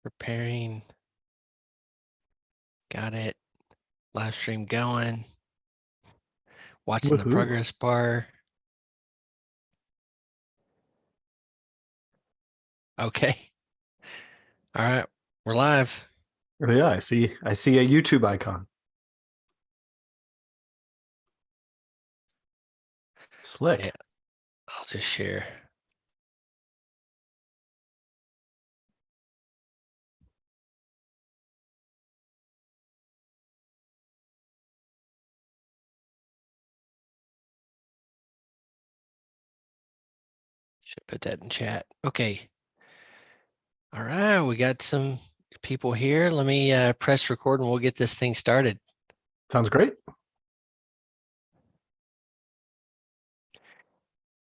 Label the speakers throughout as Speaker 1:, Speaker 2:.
Speaker 1: Preparing. Got it. Live stream going. Watching the progress bar. Okay. All right. We're live.
Speaker 2: Oh yeah, I see a YouTube icon. Slick.
Speaker 1: Okay. I'll just share. Should put that in chat. Okay. All right. We got some people here. Let me press record and we'll get this thing started.
Speaker 2: Sounds great.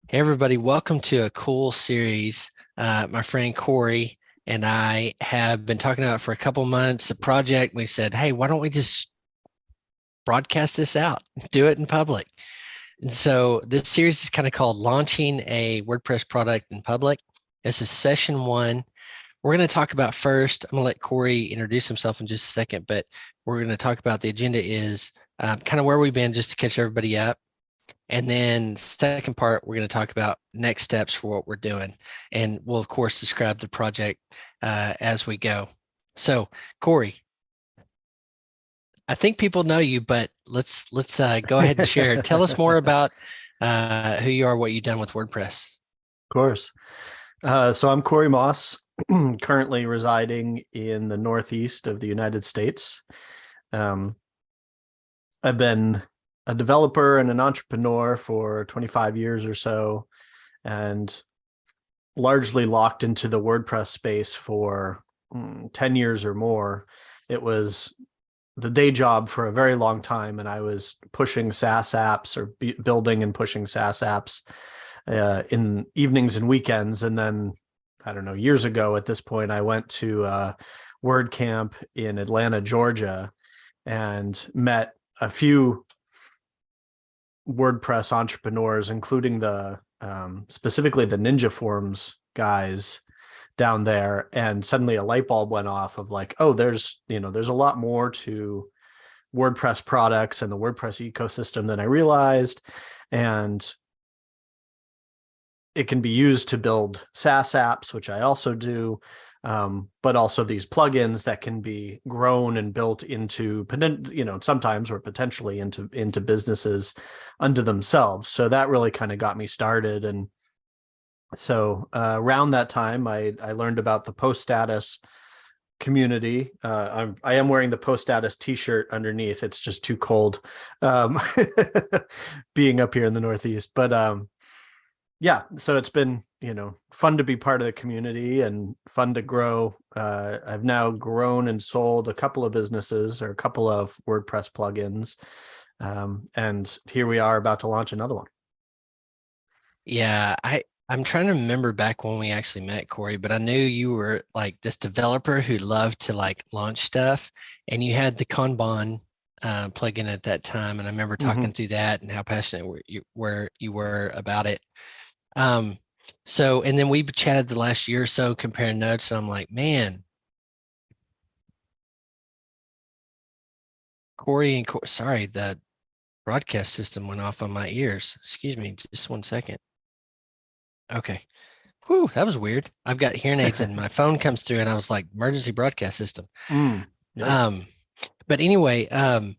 Speaker 1: Hey, everybody. Welcome to a cool series. My friend Cory and I have been talking about for a couple months, a project. We said, hey, why don't we just broadcast this out, do it in public? And so this series is kind of called Launching a WordPress Product in Public. This is session 1. We're going to talk about first, I'm going to let Cory introduce himself in just a second, but we're going to talk about the agenda is kind of where we've been just to catch everybody up. And then second part, we're going to talk about next steps for what we're doing. And we'll, of course, describe the project as we go. So, Cory, I think people know you, but let's go ahead and share. Tell us more about who you are, what you've done with WordPress.
Speaker 2: Of course. So I'm Cory Maass, currently residing in the Northeast of the United States. I've been a developer and an entrepreneur for 25 years or so, and largely locked into the WordPress space for 10 years or more. It was the day job for a very long time, and I was pushing SaaS apps or building and pushing SaaS apps in evenings and weekends. And then, I don't know, years ago at this point, I went to WordCamp in Atlanta, Georgia, and met a few WordPress entrepreneurs, including the specifically the Ninja Forms guys down there, and suddenly a light bulb went off of like, oh, there's a lot more to WordPress products and the WordPress ecosystem than I realized, and it can be used to build SaaS apps, which I also do, but also these plugins that can be grown and built into, sometimes or potentially into businesses unto themselves. So that really kind of got me started. And so around that time, I learned about the post status community. I am wearing the post status t-shirt underneath. It's just too cold being up here in the Northeast. But yeah, so it's been, fun to be part of the community and fun to grow. I've now grown and sold a couple of businesses or a couple of WordPress plugins. And here we are about to launch another one.
Speaker 1: Yeah, I'm trying to remember back when we actually met, Cory, but I knew you were like this developer who loved to like launch stuff, and you had the Kanban plugin at that time. And I remember talking through that and how passionate you were about it. So, and then we chatted the last year or so comparing notes, and I'm like, man, Cory, sorry, the broadcast system went off on my ears. Excuse me, just one second. Okay. Whew, that was weird. I've got hearing aids and my phone comes through and I was like, emergency broadcast system.
Speaker 2: Yes.
Speaker 1: But anyway,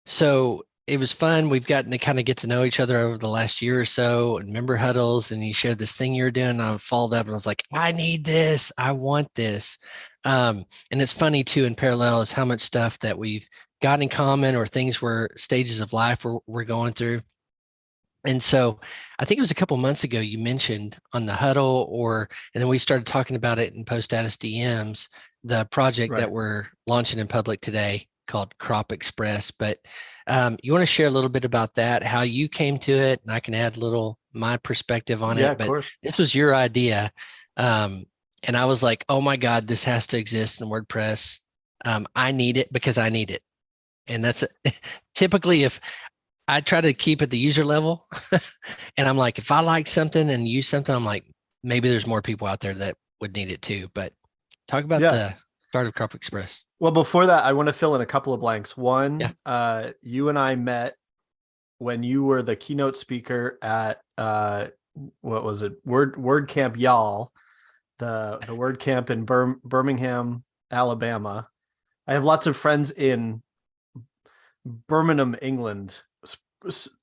Speaker 1: so it was fun. We've gotten to kind of get to know each other over the last year or so, and member huddles, and you shared this thing you were doing. I followed up and I was like, I need this. I want this. And it's funny too, in parallel, is how much stuff that we've got in common or things where stages of life we're going through. And so I think it was a couple months ago you mentioned on the huddle and then we started talking about it in post status DMs, the project that we're launching in public today called Crop Express. But you want to share a little bit about that, how you came to it, and I can add a little my perspective on it. But of course, this was your idea. And I was like, oh my God, this has to exist in WordPress. I need it because I need it. And that's typically if I try to keep at the user level and I'm like, if I like something and use something, I'm like, maybe there's more people out there that would need it too. But Talk about
Speaker 2: Yeah.
Speaker 1: the start of Crop Express.
Speaker 2: Well, before that, I want to fill in a couple of blanks.
Speaker 1: Yeah.
Speaker 2: One, you and I met when you were the keynote speaker at what was it? WordCamp Y'all, the WordCamp in Birmingham, Alabama. I have lots of friends in Birmingham, England,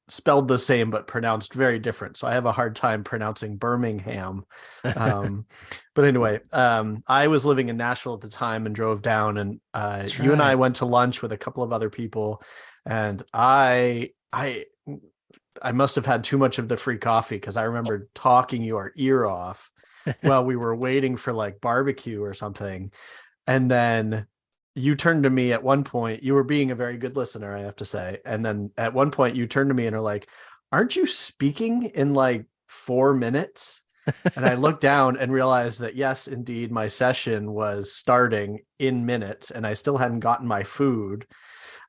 Speaker 2: spelled the same but pronounced very different. So I have a hard time pronouncing Birmingham. Um, but anyway, I was living in Nashville at the time and drove down, and
Speaker 1: That's
Speaker 2: you and I
Speaker 1: right.
Speaker 2: went to lunch with a couple of other people, and I must have had too much of the free coffee because I remember talking your ear off while we were waiting for like barbecue or something. And then you turned to me at one point. You were being a very good listener, I have to say. And then at one point, you turned to me and are like, "Aren't you speaking in like 4 minutes?" And I looked down and realized that, yes, indeed, my session was starting in minutes and I still hadn't gotten my food.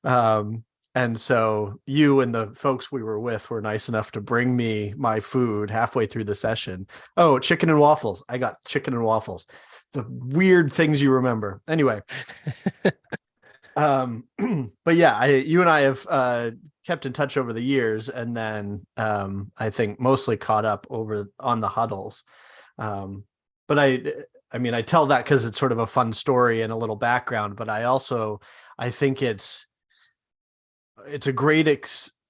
Speaker 2: Um, and so you and the folks we were with were nice enough to bring me my food halfway through the session. Oh, chicken and waffles. I got chicken and waffles. The weird things you remember. Anyway, but yeah, you and I have kept in touch over the years, and then I think mostly caught up over on the huddles. Um, but I mean, I tell that because it's sort of a fun story and a little background. But I think it's a great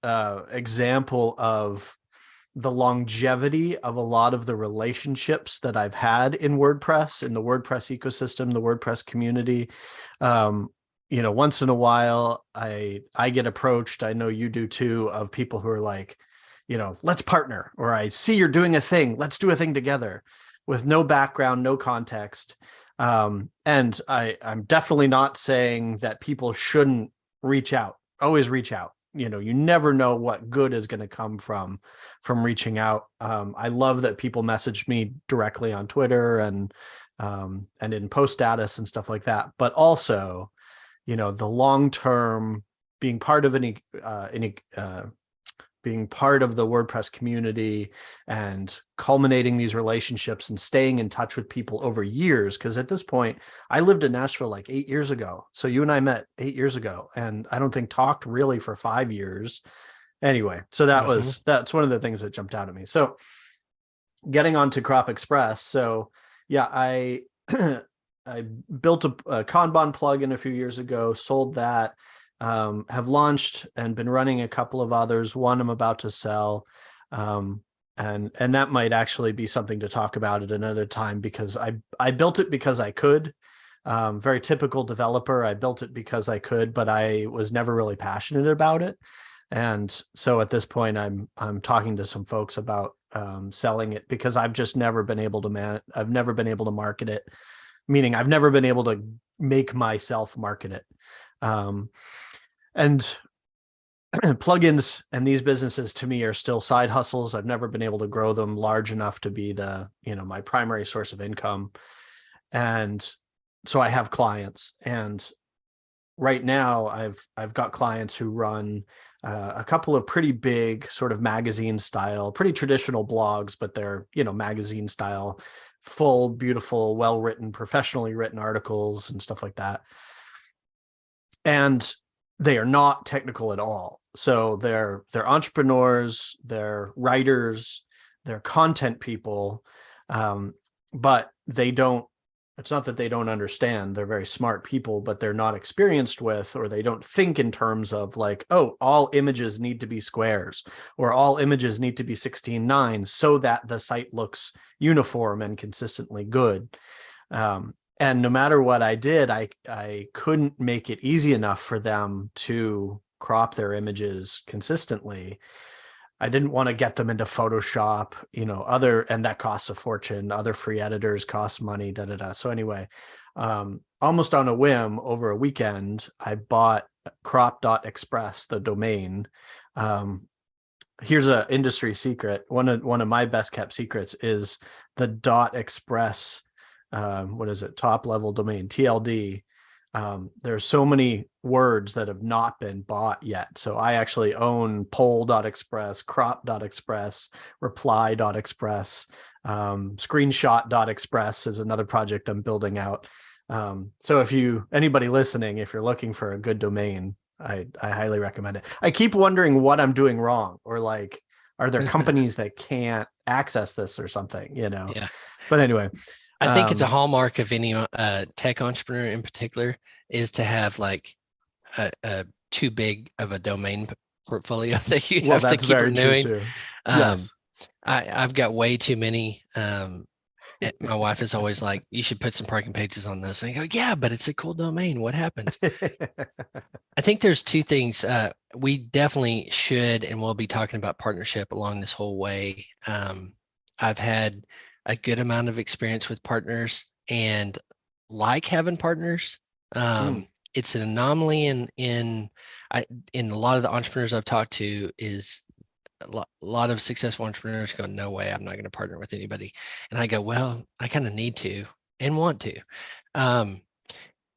Speaker 2: example of the longevity of a lot of the relationships that I've had in WordPress, in the WordPress ecosystem, the WordPress community. Um, once in a while, I get approached. I know you do too, of people who are like, let's partner, or I see you're doing a thing. Let's do a thing together, with no background, no context. And I'm definitely not saying that people shouldn't reach out. Always reach out. You never know what good is going to come from reaching out. I love that people message me directly on Twitter and in post status and stuff like that. But also, the long term, being part of being part of the WordPress community and culminating these relationships and staying in touch with people over years. Because at this point, I lived in Nashville like 8 years ago. So you and I met 8 years ago, and I don't think talked really for 5 years. Anyway, so
Speaker 1: Hmm.
Speaker 2: that's one of the things that jumped out at me. So getting on to Crop Express. So yeah, I I built a Kanban plugin a few years ago, sold that, have launched and been running a couple of others. One I'm about to sell. And that might actually be something to talk about at another time, because I built it because I could. Very typical developer. I built it because I could, but I was never really passionate about it. And so at this point, I'm talking to some folks about selling it, because I've just never been able to I've never been able to market it. Meaning, I've never been able to make myself market it. And plugins and these businesses to me are still side hustles. I've never been able to grow them large enough to be my primary source of income. And so I have clients, and right now I've got clients who run a couple of pretty big sort of magazine style, pretty traditional blogs, but they're magazine style, full, beautiful, well written, professionally written articles and stuff like that. And they are not technical at all. So they're entrepreneurs, they're writers, they're content people, but they don't. It's not that they don't understand. They're very smart people, but they're not experienced with, or they don't think in terms of like, oh, all images need to be squares, or all images need to be 16:9 so that the site looks uniform and consistently good. And no matter what I did, I couldn't make it easy enough for them to crop their images consistently. I didn't want to get them into Photoshop, and that costs a fortune. Other free editors cost money, da da da. So anyway, almost on a whim over a weekend, I bought crop.express, the domain. Here's an industry secret. One of my best kept secrets is the .express. What is it? Top level domain, TLD. there's so many words that have not been bought yet. So I actually own poll.express, crop.express, reply.express, screenshot.express is another project I'm building out. So if anybody listening, if you're looking for a good domain, I highly recommend it. I keep wondering what I'm doing wrong, or like, are there companies that can't access this or something,
Speaker 1: Yeah.
Speaker 2: But anyway,
Speaker 1: I think it's a hallmark of any tech entrepreneur in particular is to have like a too big of a domain portfolio that you
Speaker 2: well,
Speaker 1: have to
Speaker 2: that's
Speaker 1: keep
Speaker 2: very true
Speaker 1: renewing.
Speaker 2: too.
Speaker 1: Um,
Speaker 2: Yes.
Speaker 1: I've got way too many. My wife is always like, "You should put some parking pages on this." And I go, "Yeah, but it's a cool domain. What happens?" I think there's two things. We definitely should and will be talking about partnership along this whole way. I've had a good amount of experience with partners and like having partners.
Speaker 2: Mm.
Speaker 1: It's an anomaly in a lot of the entrepreneurs I've talked to is a lot of successful entrepreneurs go, no way, I'm not going to partner with anybody. And I go, well, I kind of need to and want to. Um,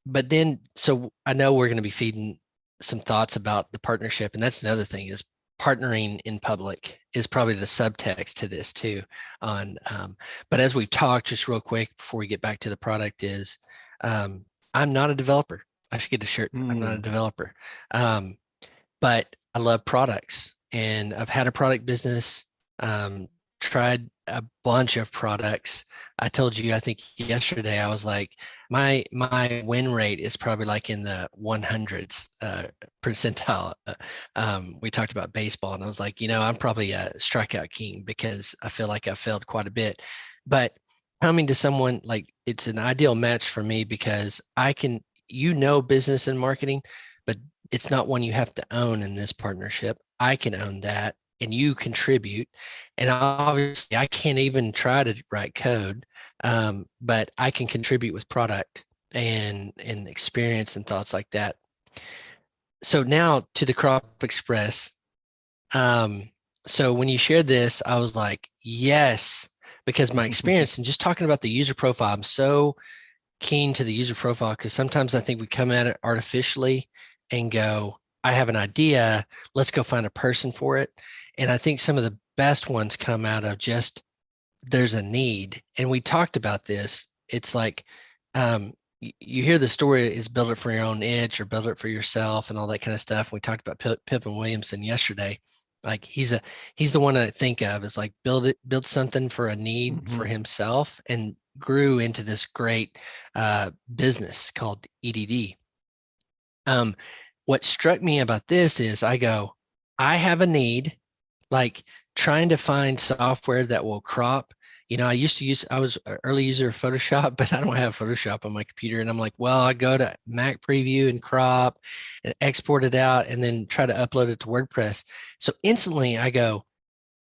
Speaker 1: but then, so I know we're going to be feeding some thoughts about the partnership. And that's another thing is partnering in public is probably the subtext to this too. But as we've talked just real quick before we get back to the product is, I'm not a developer. I should get a shirt. I'm not a
Speaker 2: Mm.
Speaker 1: developer. Um, but I love products and I've had a product business, um, tried a bunch of products. I told you, I think yesterday, I was like, my win rate is probably like in the 100s percentile. We talked about baseball and I was like, I'm probably a strikeout king because I feel like I failed quite a bit. But coming to someone like it's an ideal match for me because I can, business and marketing, but it's not one you have to own in this partnership. I can own that and you contribute. And obviously, I can't even try to write code, but I can contribute with product and experience and thoughts like that. So now to the Crop Express. Um, so when you shared this, I was like, yes, because my experience and just talking about the user profile, I'm so keen to the user profile because sometimes I think we come at it artificially and go, I have an idea, let's go find a person for it. And I think some of the best ones come out of just there's a need. And we talked about this. It's like you hear the story is build it for your own itch or build it for yourself and all that kind of stuff. We talked about Pippin Williamson yesterday. Like he's the one I think of is like build something for a need for
Speaker 2: Mhm.
Speaker 1: himself and grew into this great business called EDD. What struck me about this is I have a need, like trying to find software that will crop. I was an early user of Photoshop, but I don't have Photoshop on my computer. And I'm like, well, I go to Mac Preview and crop and export it out and then try to upload it to WordPress. So instantly I go,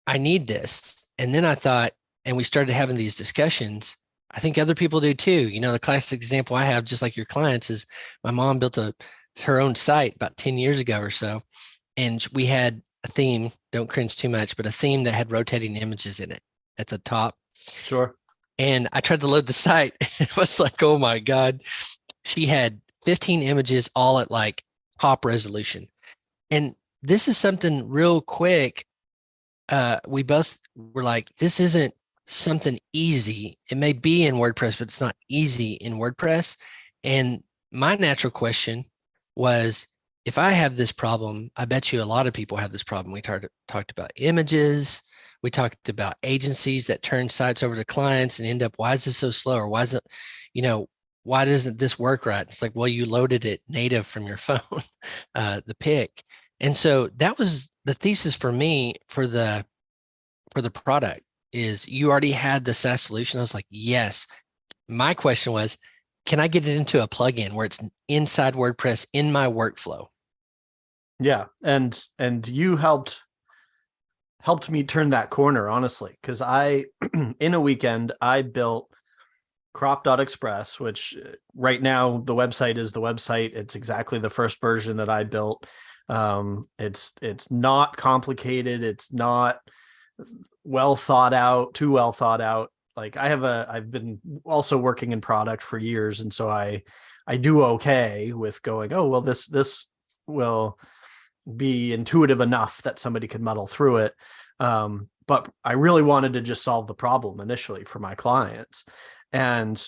Speaker 1: I need this. And then I thought, and we started having these discussions. I think other people do too. The classic example I have, just like your clients, is my mom built her own site about 10 years ago or so. And we had a theme, don't cringe too much, but a theme that had rotating images in it at the top.
Speaker 2: Sure.
Speaker 1: And I tried to load the site. It was like, oh my God. She had 15 images all at like top resolution. And this is something real quick. We both were like, this isn't something easy. It may be in WordPress, but it's not easy in WordPress. And my natural question was, if I have this problem, I bet you a lot of people have this problem. We talked about images. We talked about agencies that turn sites over to clients and end up, why is this so slow? Or why is it, you know, why doesn't this work right? It's like, well, you loaded it native from your phone, the pick. And so that was the thesis for me for the product is you already had the SaaS solution. I was like, yes. My question was, can I get it into a plugin where it's inside WordPress in my workflow?
Speaker 2: Yeah. And you helped me turn that corner, honestly, because I in a weekend I built crop.express, which right now the website is the website. It's exactly the first version that I built. It's not complicated. It's not too well thought out. like I've been also working in product for years, and so I do okay with going, oh well, this will be intuitive enough that somebody could muddle through it. But I really wanted to just solve the problem initially for my clients. And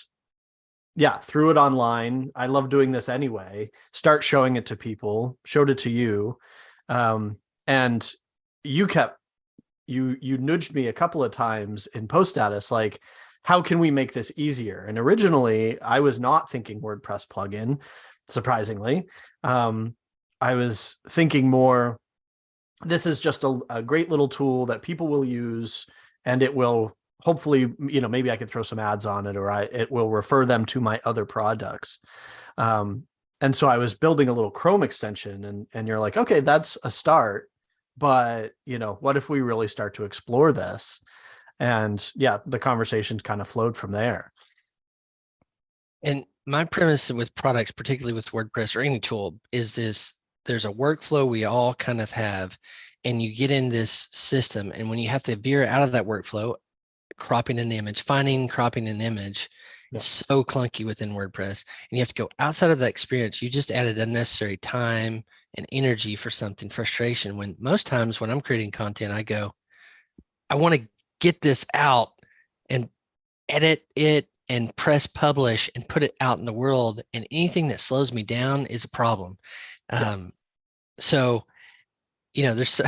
Speaker 2: yeah, threw it online. I love doing this anyway. Start showing it to people, showed it to you. And you kept you nudged me a couple of times in post status, like, how can we make this easier? And originally I was not thinking WordPress plugin, surprisingly. I was thinking more, this is just a great little tool that people will use, and it will hopefully, maybe I could throw some ads on it, or it will refer them to my other products. And so I was building a little Chrome extension, and you're like, okay, that's a start, but what if we really start to explore this? And yeah, the conversations kind of flowed from there.
Speaker 1: And my premise with products, particularly with WordPress or any tool, is this: there's a workflow we all kind of have, and you get in this system. And when you have to veer out of that workflow, cropping an image, finding, cropping an image,
Speaker 2: Yeah.
Speaker 1: is so clunky within WordPress. And you have to go outside of that experience. You just added unnecessary time and energy for something, frustration. When most times when I'm creating content, I go, I want to get this out and edit it and press publish and put it out in the world. And anything that slows me down is a problem.
Speaker 2: Yeah.
Speaker 1: So, there's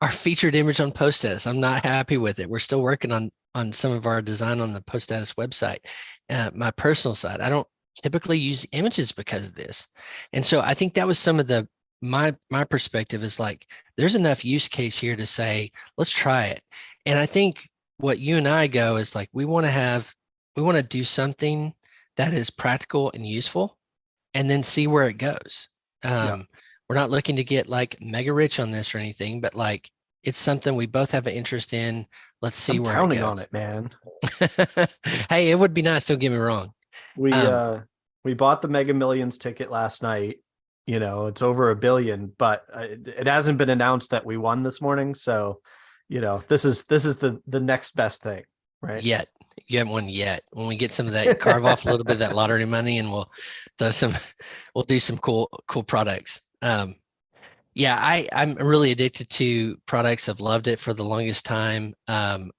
Speaker 1: our featured image on post status. I'm not happy with it. We're still working on some of our design on the post status website. My personal side, I don't typically use images because of this. And so I think that was some of my perspective is like, there's enough use case here to say, let's try it. And I think what you and I go is like, we want to do something that is practical and useful, and then see where it goes.
Speaker 2: Yeah.
Speaker 1: We're not looking to get like mega rich on this or anything, but like, it's something we both have an interest in. Let's see
Speaker 2: I'm
Speaker 1: where it
Speaker 2: counting on
Speaker 1: goes.
Speaker 2: it, man.
Speaker 1: Hey, it would be nice. Don't get me wrong.
Speaker 2: We
Speaker 1: Um,
Speaker 2: uh we bought the Mega Millions ticket last night. It's over $1 billion, but it hasn't been announced that we won this morning. So, this is the next best thing, right?
Speaker 1: Yet you haven't won yet. When we get some of that, carve off a little bit of that lottery money, and we'll do some cool products. Yeah, I'm really addicted to products. I've loved it for the longest time.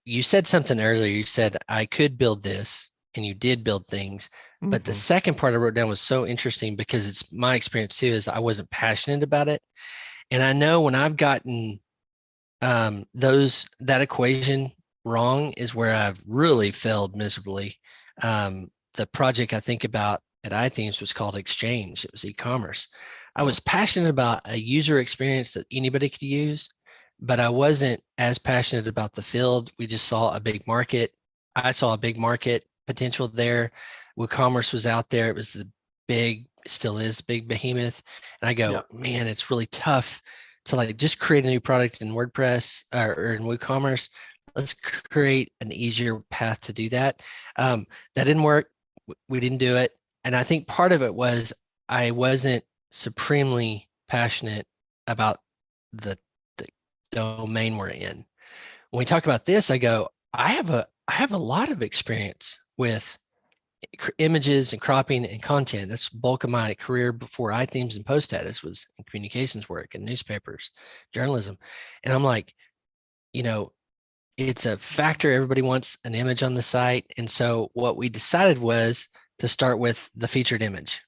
Speaker 1: You said something earlier. You said I could build this, and you did build things. But the
Speaker 2: Mhm.
Speaker 1: second part I wrote down was so interesting because it's my experience too, is I wasn't passionate about it. And I know when I've gotten that equation wrong is where I've really failed miserably. The project I think about at iThemes was called Exchange. It was e-commerce. I was passionate about a user experience that anybody could use, but I wasn't as passionate about the field. We just saw a big market. I saw a big market potential there. WooCommerce was out there. It was still is the big behemoth. And I
Speaker 2: Yeah.
Speaker 1: go, man, it's really tough to like just create a new product in WordPress or in WooCommerce. Let's create an easier path to do that. That didn't work. We didn't do it. And I think part of it was I wasn't supremely passionate about the domain we're in. When we talk about this, I go, I have a lot of experience with images and cropping and content. That's the bulk of my career before iThemes and post status was in communications work and newspapers, journalism. And I'm like, you know, it's a factor. Everybody wants an image on the site. And so what we decided was to start with the featured image,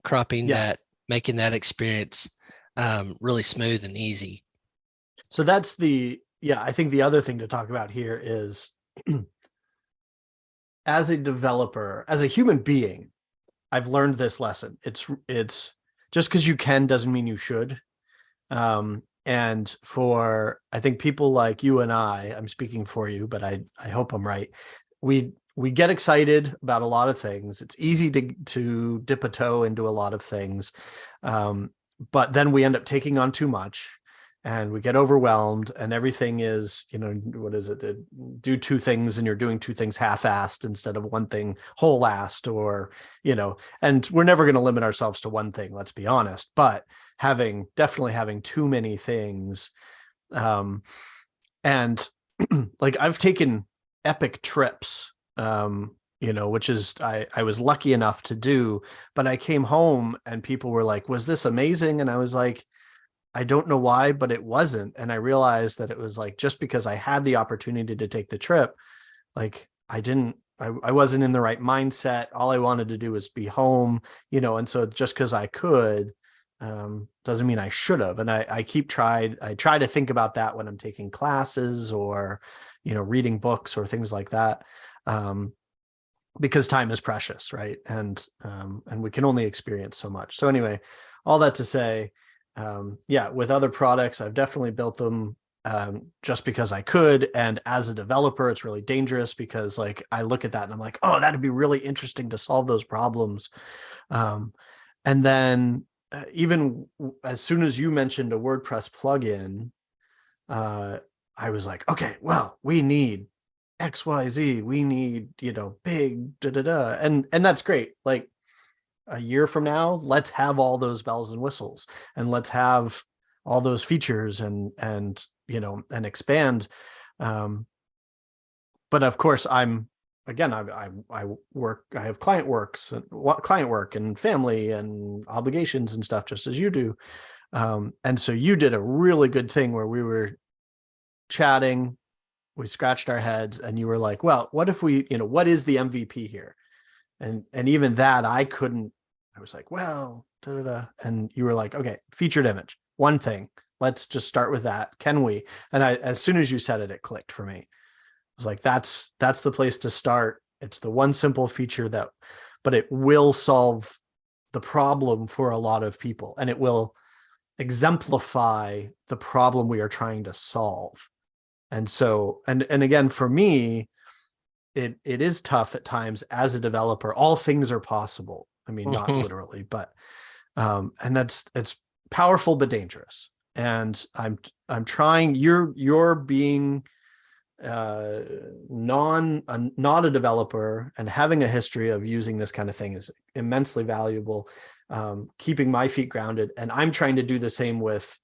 Speaker 1: cropping
Speaker 2: Yeah.
Speaker 1: that, making that experience really smooth and easy.
Speaker 2: So yeah, I think the other thing to talk about here is as a developer, as a human being, I've learned this lesson. It's just because you can doesn't mean you should. And for I think people like you and I'm speaking for you, but I hope I'm right. We get excited about a lot of things. It's easy to dip a toe into a lot of things, but then we end up taking on too much, and we get overwhelmed, and everything is, what is it? Do two things and you're doing two things half-assed instead of one thing whole-assed, or and we're never going to limit ourselves to one thing, let's be honest, but definitely having too many things. And like I've taken epic trips, which is I was lucky enough to do, but I came home and people were like, was this amazing? And I was like, I don't know why, but it wasn't. And I realized that it was like, just because I had the opportunity to take the trip, like I wasn't in the right mindset. All I wanted to do was be home, and so just because I could, doesn't mean I should have. And I try to think about that when I'm taking classes or, reading books or things like that. Because time is precious, right? And we can only experience so much. So anyway, all that to say, yeah, with other products, I've definitely built them just because I could. And as a developer, it's really dangerous because like I look at that and I'm like, oh, that'd be really interesting to solve those problems. Um, and then even as soon as you mentioned a WordPress plugin, uh, I was like, okay, well, we need XYZ. We need, big da da da. And that's great. Like a year from now, let's have all those bells and whistles and let's have all those features and expand. Um, but of course, I work, I have client work and family and obligations and stuff, just as you do. And so you did a really good thing where we were chatting, we scratched our heads, and you were like, well, what if we, what is the MVP here? And even that I couldn't. I was like, well, da, da, da. And you were like, okay, featured image, one thing, let's just start with that, can we? And as soon as you said it, it clicked for me. I was like, that's the place to start. It's the one simple feature but it will solve the problem for a lot of people, and it will exemplify the problem we are trying to solve. And so, and again, for me, it is tough at times as a developer. All things are possible. I mean, not literally, but and it's powerful but dangerous. And I'm trying. You're being not a developer and having a history of using this kind of thing is immensely valuable. Keeping my feet grounded, and I'm trying to do the same with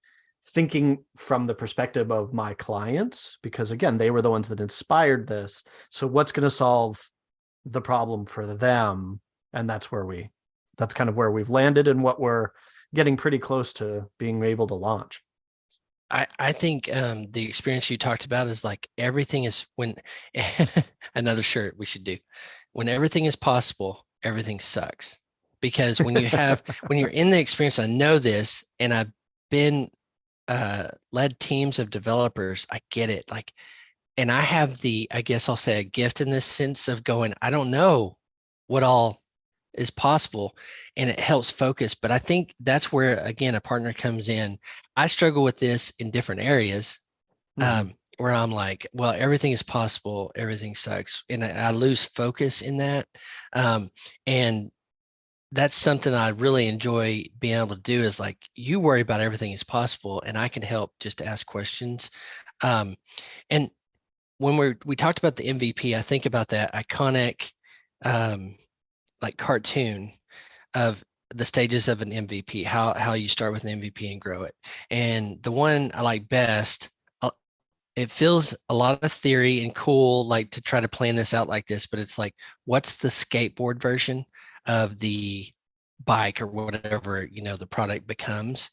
Speaker 2: thinking from the perspective of my clients, because again, they were the ones that inspired this. So what's going to solve the problem for them? And that's kind of where we've landed and what we're getting pretty close to being able to launch.
Speaker 1: I think the experience you talked about is like everything is when another shirt we should do. When everything is possible, everything sucks. Because when when you're in the experience, I know this, and I've been led teams of developers. I get it. Like, and I have I guess I'll say a gift in this sense of going, I don't know what all is possible, and it helps focus. But I think that's where, again, a partner comes in. I struggle with this in different areas, where I'm like, well, everything is possible, everything sucks. And I lose focus in that. And that's something I really enjoy being able to do, is like, you worry about everything is possible and I can help just ask questions. And when we talked about the MVP, I think about that iconic like cartoon of the stages of an MVP, how you start with an MVP and grow it. And the one I like best, it feels a lot of theory and cool, like to try to plan this out like this, but it's like, what's the skateboard version of the bike or whatever, the product becomes?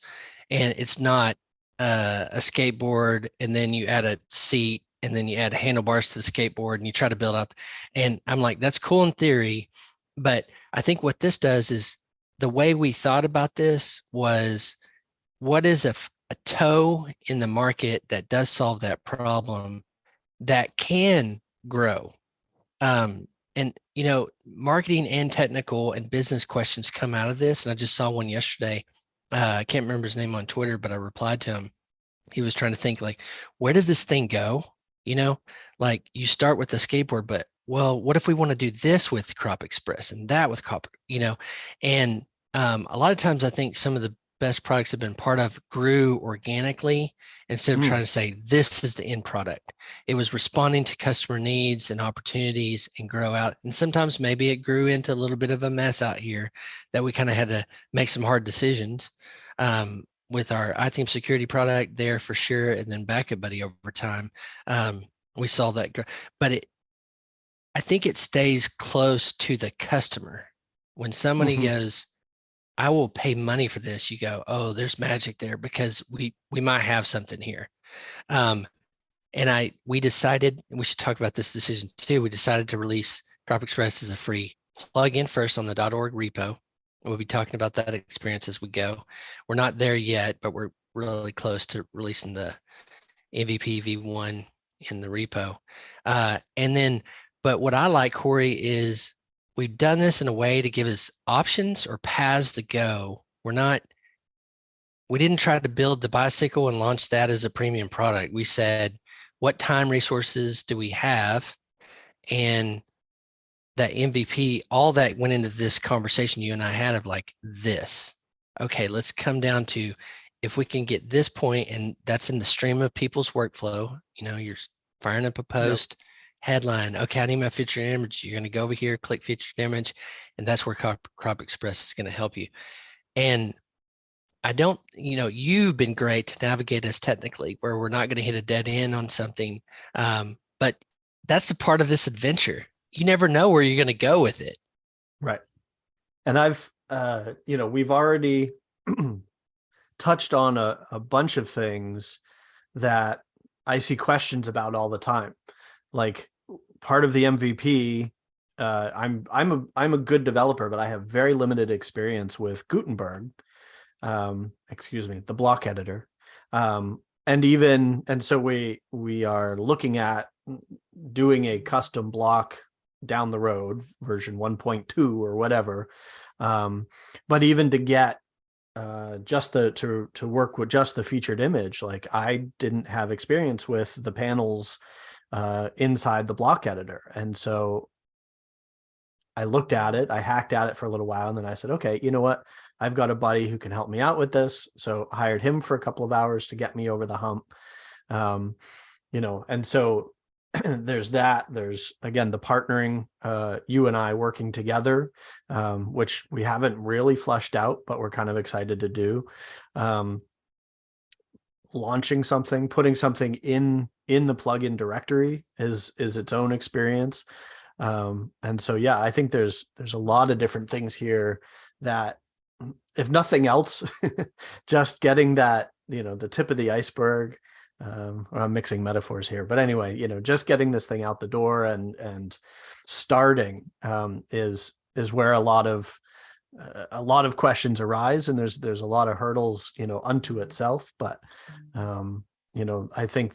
Speaker 1: And it's not a skateboard and then you add a seat and then you add handlebars to the skateboard and you try to build up. And I'm like, that's cool in theory, but I think what this does is, the way we thought about this was, what is a toe in the market that does solve that problem that can grow? And marketing and technical and business questions come out of this. And I just saw one yesterday. I can't remember his name on Twitter, but I replied to him. He was trying to think, like, where does this thing go? Like, you start with the skateboard, but well, what if we want to do this with Crop Express and that with Crop, and a lot of times I think some of the best products I've been part of grew organically instead of trying to say, this is the end product. It was responding to customer needs and opportunities and grow out. And sometimes maybe it grew into a little bit of a mess out here that we kind of had to make some hard decisions. With our iTheme security product there for sure, and then Backup Buddy over time. We saw that, but I think it stays close to the customer. When somebody
Speaker 2: Mhm.
Speaker 1: goes, I will pay money for this, you go, oh, there's magic there because we might have something here. Um, and we decided, and we should talk about this decision too. We decided to release Crop Express as a free plugin first on the .org repo. We'll be talking about that experience as we go. We're not there yet, but we're really close to releasing the MVP V1 in the repo. And then, but what I like, Cory, is we've done this in a way to give us options or paths to go. We didn't try to build the bicycle and launch that as a premium product. We said, what time resources do we have? And that MVP, all that went into this conversation you and I had of like this. Okay, let's come down to if we can get this point, and that's in the stream of people's workflow. You're firing up a
Speaker 2: Yep.
Speaker 1: post, headline. Okay, I need my featured image. You're going to go over here, click featured image, and that's where Crop Express is going to help you. And I don't, you've been great to navigate us technically where we're not going to hit a dead end on something. But that's a part of this adventure. You never know where you're going to go with it.
Speaker 2: Right. And we've already touched on a bunch of things that I see questions about all the time. Like part of the MVP, I'm a good developer, but I have very limited experience with Gutenberg. The block editor. And so we are looking at doing a custom block down the road, version 1.2 or whatever. But even to get just to work with just the featured image, like I didn't have experience with the panels inside the block editor. And so I looked at it, I hacked at it for a little while, and then I said, okay, you know what? I've got a buddy who can help me out with this. So I hired him for a couple of hours to get me over the hump. Um, and so there's that. There's again the partnering, you and I working together, which we haven't really fleshed out, but we're kind of excited to do. Launching something, putting something in the plugin directory is its own experience. And so, yeah, I think there's a lot of different things here that, if nothing else, just getting that, the tip of the iceberg, or I'm mixing metaphors here, but anyway, just getting this thing out the door and starting, is where a lot of questions arise, and there's a lot of hurdles, unto itself. But, I think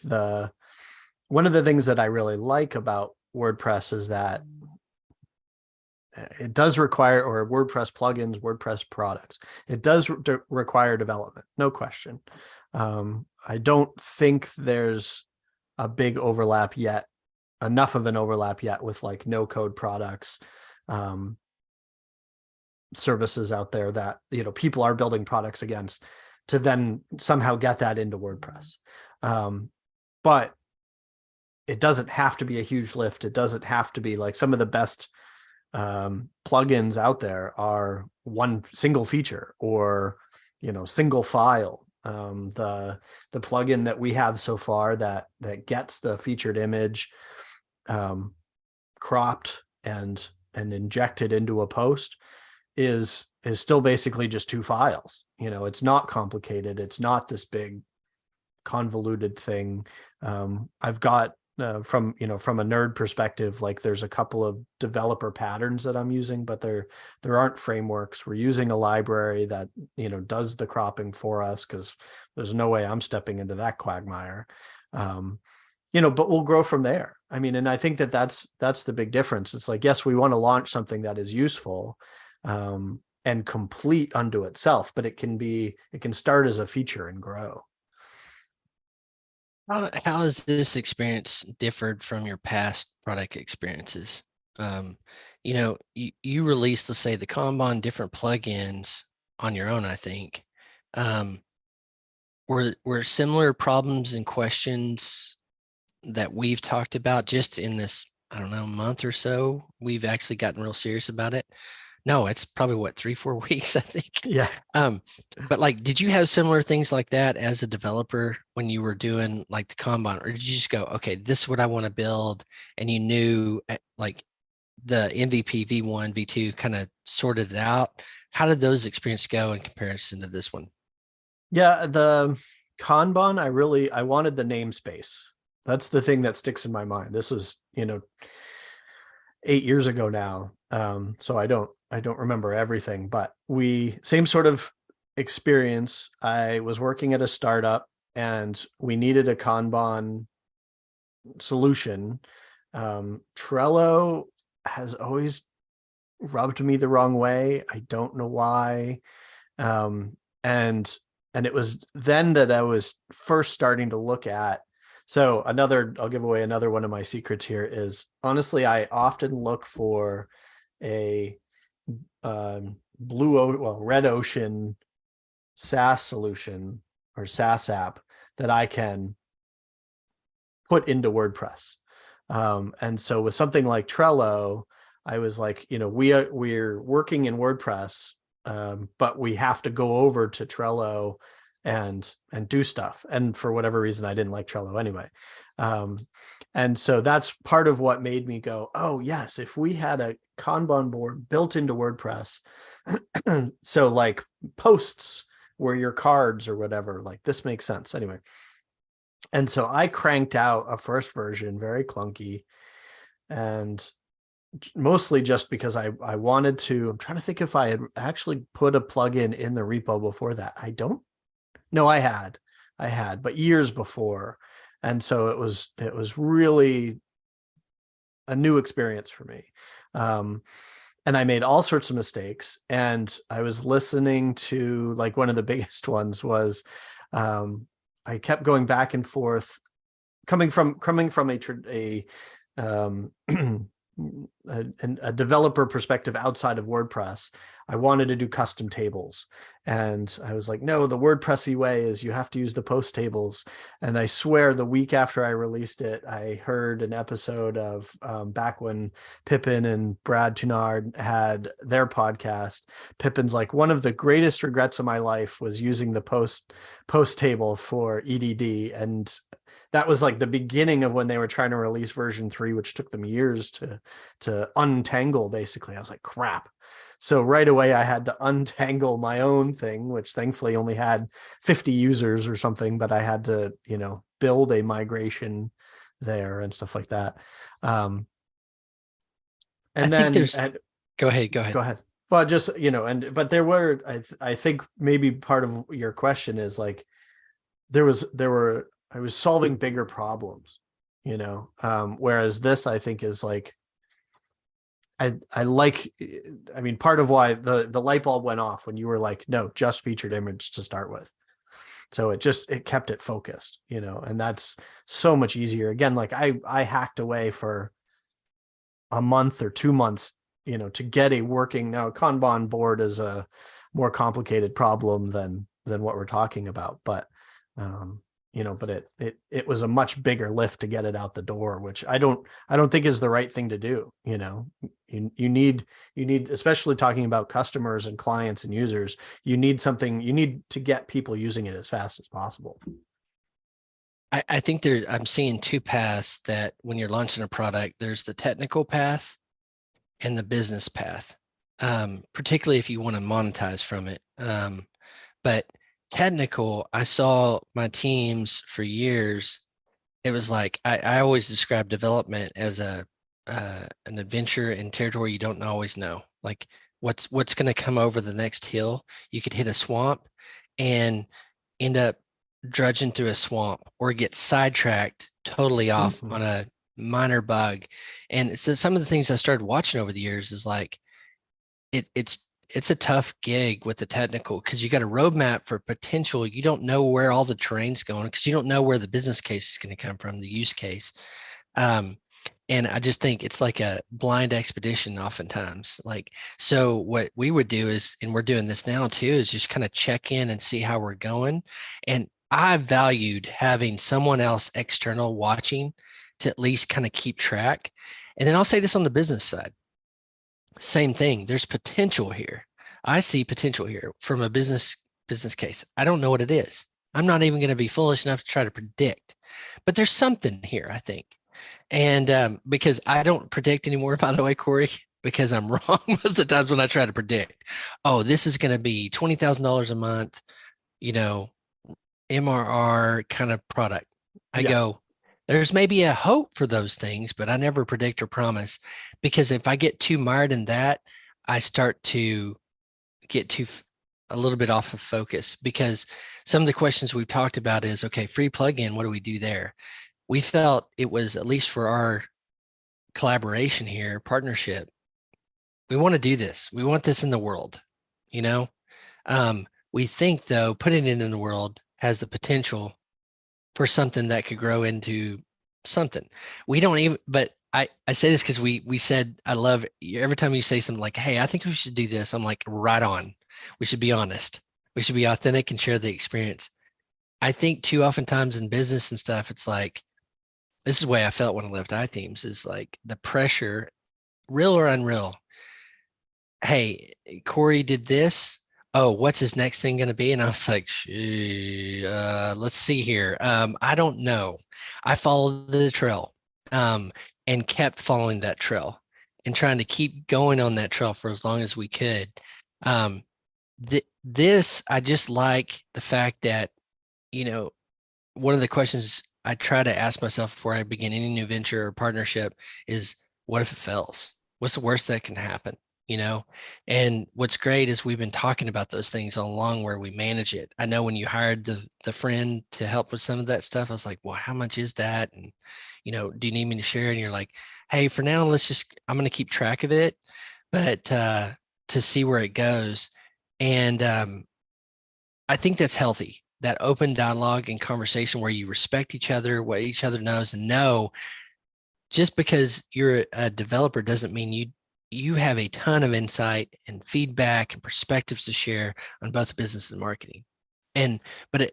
Speaker 2: one of the things that I really like about WordPress is that it does require, or WordPress plugins, WordPress products, it does require development, no question. I don't think there's a big overlap yet, enough of an overlap yet with like no code products, services out there that, people are building products against to then somehow get that into WordPress. But it doesn't have to be a huge lift. It doesn't have to be like some of the best plugins out there are one single feature or, single file. The plugin that we have so far that gets the featured image cropped and injected into a post is still basically just two files. It's not complicated. It's not this big convoluted thing. I've got from a nerd perspective, like there's a couple of developer patterns that I'm using, but there aren't frameworks. We're using a library that does the cropping for us, because there's no way I'm stepping into that quagmire. But we'll grow from there. I mean, and I think that's the big difference. It's like, yes, we want to launch something that is useful and complete unto itself, but it can start as a feature and grow.
Speaker 1: How has this experience differed from your past product experiences? You released, let's say, the Kanban different plugins on your own, I think. Were similar problems and questions that we've talked about just in this, I don't know, month or so? We've actually gotten real serious about it. No, it's probably what, 3, 4 weeks, I think.
Speaker 2: Yeah.
Speaker 1: Um, but like, did you have similar things like that as a developer when you were doing like the Kanban, or did you just go, okay, this is what I want to build, and you knew like the MVP V1, V2 kind of sorted it out? How did those experiences go in comparison to this one?
Speaker 2: Yeah, the Kanban, I wanted the namespace. That's the thing that sticks in my mind. This was, 8 years ago now. So I don't remember everything, but we same sort of experience. I was working at a startup and we needed a Kanban solution. Trello has always rubbed me the wrong way. I don't know why. Um, and it was then that I was first starting to look at. So I'll give away another one of my secrets here is honestly, I often look for a red ocean SaaS solution or SaaS app that I can put into WordPress. And so with something like Trello, I was like, we're working in WordPress, but we have to go over to Trello and do stuff. And for whatever reason, I didn't like Trello anyway. And so that's part of what made me go, oh yes, if we had a Kanban board built into WordPress, so like posts were your cards or whatever, like this makes sense anyway. And so I cranked out a first version, very clunky, and mostly just because I wanted to. I'm trying to think if I had actually put a plugin in the repo before that. I don't know. I had, but years before. And so it was really a new experience for me. And I made all sorts of mistakes. And I was listening to, like, one of the biggest ones was, I kept going back and forth, coming from a um, a developer perspective outside of WordPress. I wanted to do custom tables, and I was like, no, the WordPressy way is you have to use the post tables. And I swear, the week after I released it, I heard an episode of back when Pippin and Brad Tunard had their podcast. Pippin's like, one of the greatest regrets of my life was using the post table for EDD, and that was like the beginning of when they were trying to release version 3, which took them years to untangle. Basically, I was like, crap. So right away I had to untangle my own thing, which thankfully only had 50 users or something, but I had to, build a migration there and stuff like that.
Speaker 1: I
Speaker 2: And
Speaker 1: think
Speaker 2: then
Speaker 1: there's, go ahead, go ahead.
Speaker 2: go ahead. But just, but there were, I think maybe part of your question is like, I was solving bigger problems, whereas this, I think, is like, I like, I mean, part of why the light bulb went off when you were like, no, just featured image to start with. So it kept it focused, and that's so much easier. Again, like I hacked away for a month or 2 months, to get a working. Now Kanban board is a more complicated problem than what we're talking about, but but it was a much bigger lift to get it out the door, which I don't think is the right thing to do. You need, especially talking about customers and clients and users, you need to get people using it as fast as possible.
Speaker 1: I think I'm seeing two paths that when you're launching a product, there's the technical path and the business path, particularly if you want to monetize from it. But technical, I saw my teams for years. It was like I always describe development as an adventure in territory you don't always know. Like what's going to come over the next hill. You could hit a swamp and end up drudging through a swamp, or get sidetracked totally off on a minor bug. And so some of the things I started watching over the years is like it's a tough gig with the technical, because you got a roadmap for potential. You don't know where all the terrain's going, because you don't know where the business case is going to come from, the use case. Um, and I just think it's like a blind expedition oftentimes. Like, so what we would do is, and we're doing this now too, is just kind of check in and see how we're going. And I valued having someone else external watching to at least kind of keep track. And then I'll say this on the business side. Same thing. There's potential here. I see potential here from a business case. I don't know what it is. I'm not even going to be foolish enough to try to predict, but there's something here, I think. And because I don't predict anymore, by the way, Cory, because I'm wrong most of the times when I try to predict. Oh, this is going to be $20,000 a month, you know, MRR kind of product. I
Speaker 2: Yeah.
Speaker 1: go, there's maybe a hope for those things, but I never predict or promise, because if I get too mired in that, I start to get a little bit off of focus, because some of the questions we've talked about is, okay, free plugin, what do we do there? We felt it was, at least for our collaboration here, partnership, we want to do this. We want this in the world, you know? We think though, putting it in the world has the potential for something that could grow into something. We don't even, but I say this because we said, I love every time you say something like, hey, I think we should do this. I'm like, right on. We should be honest. We should be authentic and share the experience. I think too oftentimes in business and stuff, it's like, this is the way I felt when I left iThemes, is like the pressure, real or unreal. Hey, Cory did this. Oh, what's his next thing going to be? And I was like, let's see here. I don't know. I followed the trail, um, and kept following that trail and trying to keep going on that trail for as long as we could. Um, this, I just like the fact that, you know, one of the questions I try to ask myself before I begin any new venture or partnership is, what if it fails? What's the worst that can happen? You know, and what's great is we've been talking about those things all along, where we manage it. I know when you hired the friend to help with some of that stuff, I was like, well, how much is that? And, you know, do you need me to share? And you're like, hey, for now, I'm going to keep track of it, but to see where it goes. And I think that's healthy. That open dialogue and conversation where you respect each other, what each other knows, and know, just because you're a developer doesn't mean you have a ton of insight and feedback and perspectives to share on both business and marketing. And but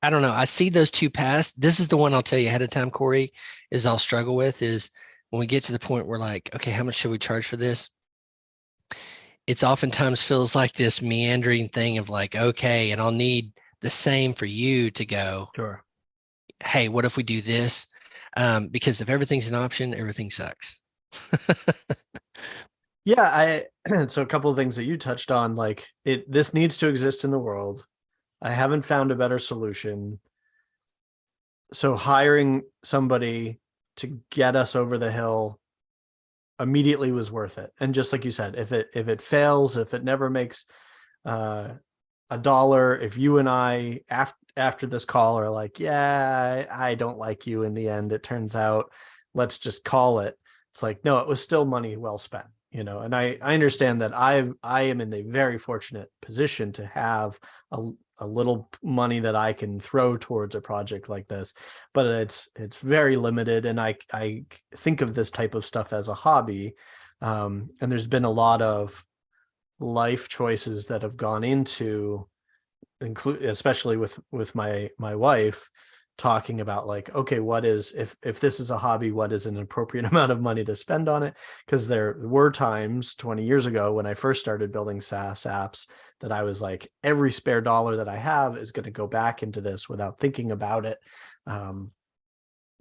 Speaker 1: I don't know. I see those two paths. This is the one I'll tell you ahead of time, Cory, is I'll struggle with, is when we get to the point where like, okay, how much should we charge for this? It's oftentimes feels like this meandering thing of like, okay, and I'll need the same for you to go,
Speaker 2: Sure.
Speaker 1: hey, what if we do this? Because if everything's an option, everything sucks.
Speaker 2: Yeah, so a couple of things that you touched on, like this needs to exist in the world. I haven't found a better solution. So hiring somebody to get us over the hill immediately was worth it. And just like you said, if it fails, if it never makes a dollar, if you and I after this call are like, yeah, I don't like you in the end, it turns out, let's just call it. It's like, no, it was still money well spent, you know. And I understand that I am in a very fortunate position to have a little money that I can throw towards a project like this, but it's very limited. And I think of this type of stuff as a hobby. And there's been a lot of life choices that have gone into, include especially with my wife, talking about like, okay, what is, if this is a hobby, what is an appropriate amount of money to spend on it? Because there were times 20 years ago when I first started building SaaS apps that I was like, every spare dollar that I have is going to go back into this without thinking about it,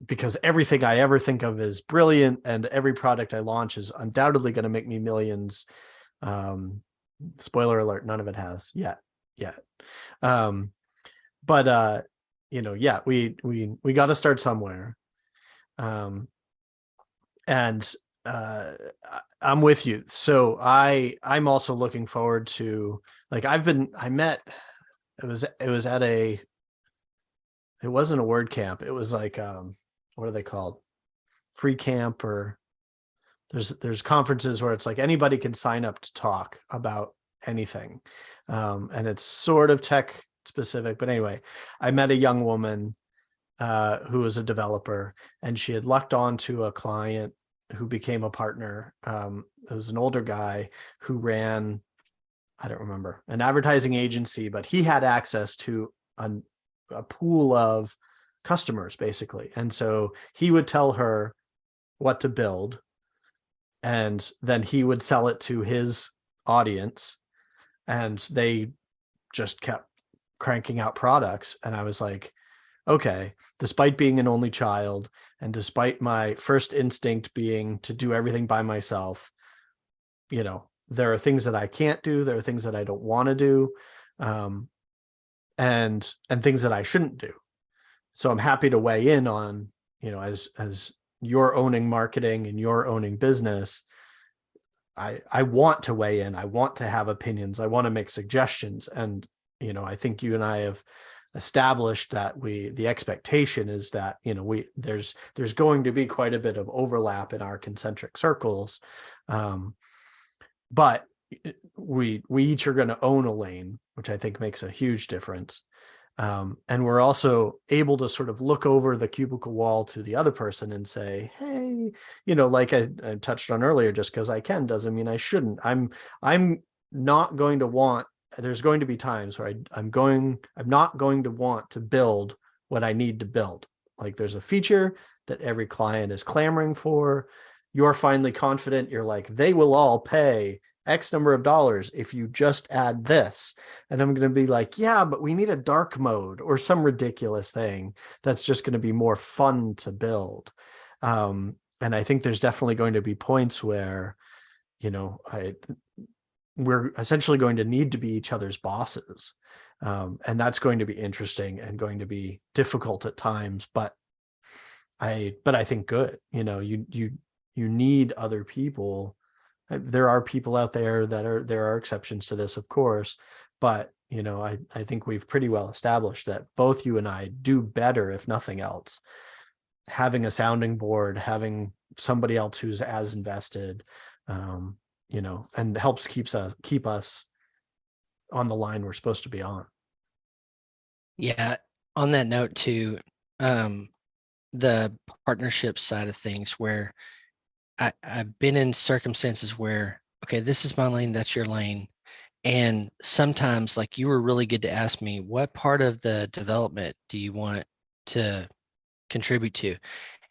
Speaker 2: because everything I ever think of is brilliant, and every product I launch is undoubtedly going to make me millions. Spoiler alert, none of it has yet. Um, but yeah, we got to start somewhere. And I'm with you. So I'm also looking forward to, like, it was at it wasn't a word camp. It was like, what are they called? Free camp, or there's conferences where it's like anybody can sign up to talk about anything. And it's sort of tech specific, but anyway, I met a young woman who was a developer, and she had lucked onto a client who became a partner. It was an older guy who ran, I don't remember, an advertising agency, but he had access to a pool of customers basically. And so he would tell her what to build, and then he would sell it to his audience, and they just kept cranking out products. And I was like, okay, despite being an only child and despite my first instinct being to do everything by myself, there are things that I can't do. There are things that I don't want to do, um, and things that I shouldn't do. So I'm happy to weigh in on, as you're owning marketing and you're owning business. I want to weigh in. I want to have opinions. I want to make suggestions. And, I think you and I have established that the expectation is that, there's going to be quite a bit of overlap in our concentric circles. But we each are going to own a lane, which I think makes a huge difference. And we're also able to sort of look over the cubicle wall to the other person and say, hey, like I touched on earlier, just because I can doesn't mean I shouldn't. I'm not going to want, there's going to be times where I'm not going to want to build what I need to build. Like there's a feature that every client is clamoring for. You're finally confident. You're like, they will all pay X number of dollars if you just add this. And I'm going to be like, yeah, but we need a dark mode or some ridiculous thing that's just going to be more fun to build. And I think there's definitely going to be points where, we're essentially going to need to be each other's bosses. And that's going to be interesting and going to be difficult at times, but I think good. You need other people. There are people out there there are exceptions to this, of course, but I think we've pretty well established that both you and I do better, if nothing else, having a sounding board, having somebody else who's as invested, and helps keep us on the line we're supposed to be on.
Speaker 1: Yeah. On that note too, the partnership side of things where I've been in circumstances where, okay, this is my lane, that's your lane. And sometimes, like, you were really good to ask me, what part of the development do you want to contribute to?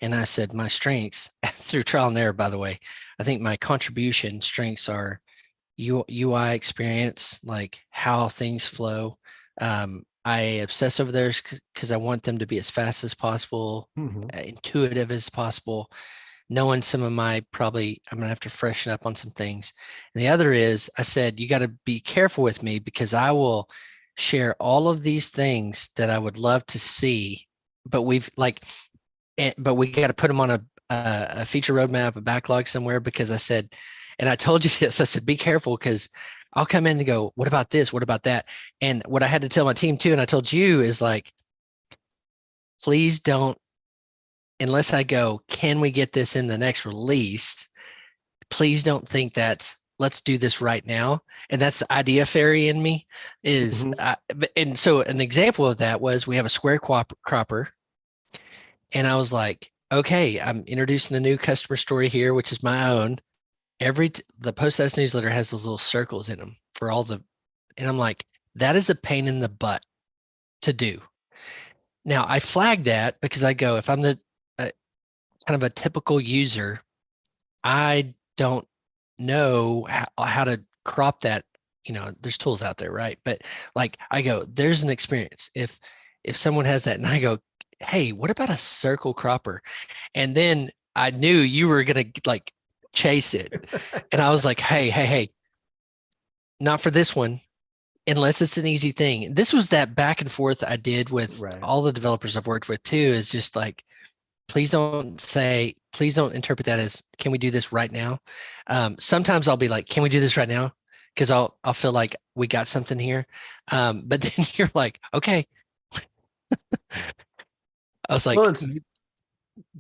Speaker 1: And I said, my strengths, through trial and error, by the way, I think my contribution strengths are UI experience, like how things flow. I obsess over theirs because I want them to be as fast as possible, intuitive as possible, knowing some of my I'm gonna have to freshen up on some things. And the other is I said, you got to be careful with me because I will share all of these things that I would love to see, but but we got to put them on a feature roadmap, a backlog somewhere, because I said, and I told you this, I said, be careful because I'll come in and go, what about this? What about that? And what I had to tell my team too, and I told you, is like, please don't, unless I go, can we get this in the next release? Please don't think that's, let's do this right now. And that's the idea fairy in me is, and so an example of that was we have a square cropper. And I was like, okay, I'm introducing a new customer story here, which is my own. The Post newsletter has those little circles in them for all the, and I'm like, that is a pain in the butt to do. Now I flag that because I go, if I'm the kind of a typical user, I don't know how to crop that. There's tools out there, right? But like I go, there's an experience. If someone has that and I go, hey, what about a circle cropper? And then I knew you were gonna like chase it. And I was like, hey, not for this one, unless it's an easy thing. This was that back and forth I did with all the developers I've worked with too, is just like, please don't interpret that as, can we do this right now? Sometimes I'll be like, can we do this right now? Because I'll feel like we got something here. But then you're like, okay. I was like,
Speaker 2: well, it's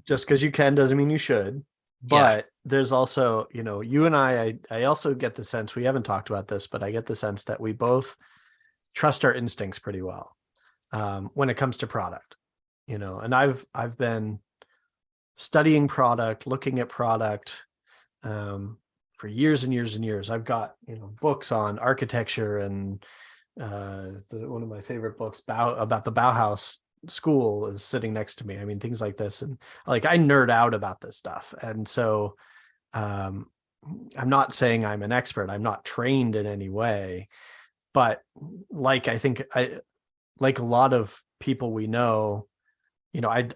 Speaker 2: just because you can doesn't mean you should. But there's also, you and I also get the sense, we haven't talked about this, but I get the sense that we both trust our instincts pretty well when it comes to product, and I've been studying product, looking at product for years and years and years. I've got, books on architecture and one of my favorite books about the Bauhaus school is sitting next to me. I mean, things like this. And like, I nerd out about this stuff. And so I'm not saying I'm an expert. I'm not trained in any way, but like like a lot of people we know, I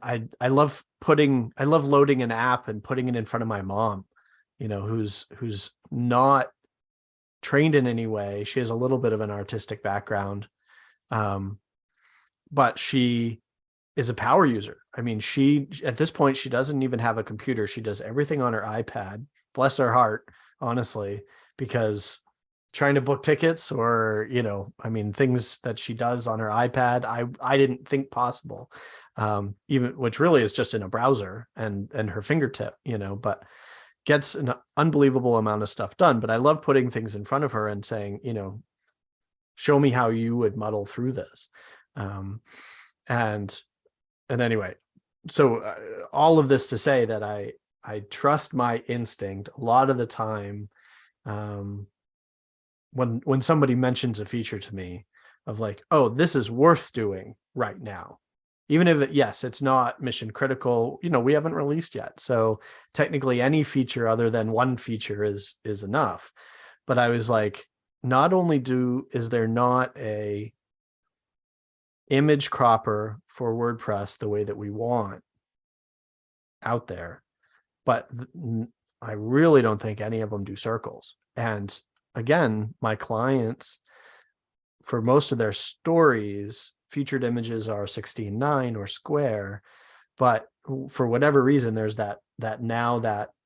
Speaker 2: love I love loading an app and putting it in front of my mom, who's not trained in any way. She has a little bit of an artistic background, um, but she is a power user. I mean, she at this point she doesn't even have a computer. She does everything on her iPad. Bless her heart, honestly, because trying to book tickets or, I mean, things that she does on her iPad, I didn't think possible. Even which really is just in a browser and her fingertip, but gets an unbelievable amount of stuff done. But I love putting things in front of her and saying, show me how you would muddle through this. Um, and anyway, so all of this to say that I trust my instinct a lot of the time. When somebody mentions a feature to me of like, oh, this is worth doing right now, even if yes, it's not mission critical, we haven't released yet, so technically any feature other than one feature is enough. But I was like, not only is there not a image cropper for WordPress the way that we want out there, but I really don't think any of them do circles. And again, my clients, for most of their stories, featured images are 16:9 or square, but for whatever reason, there's that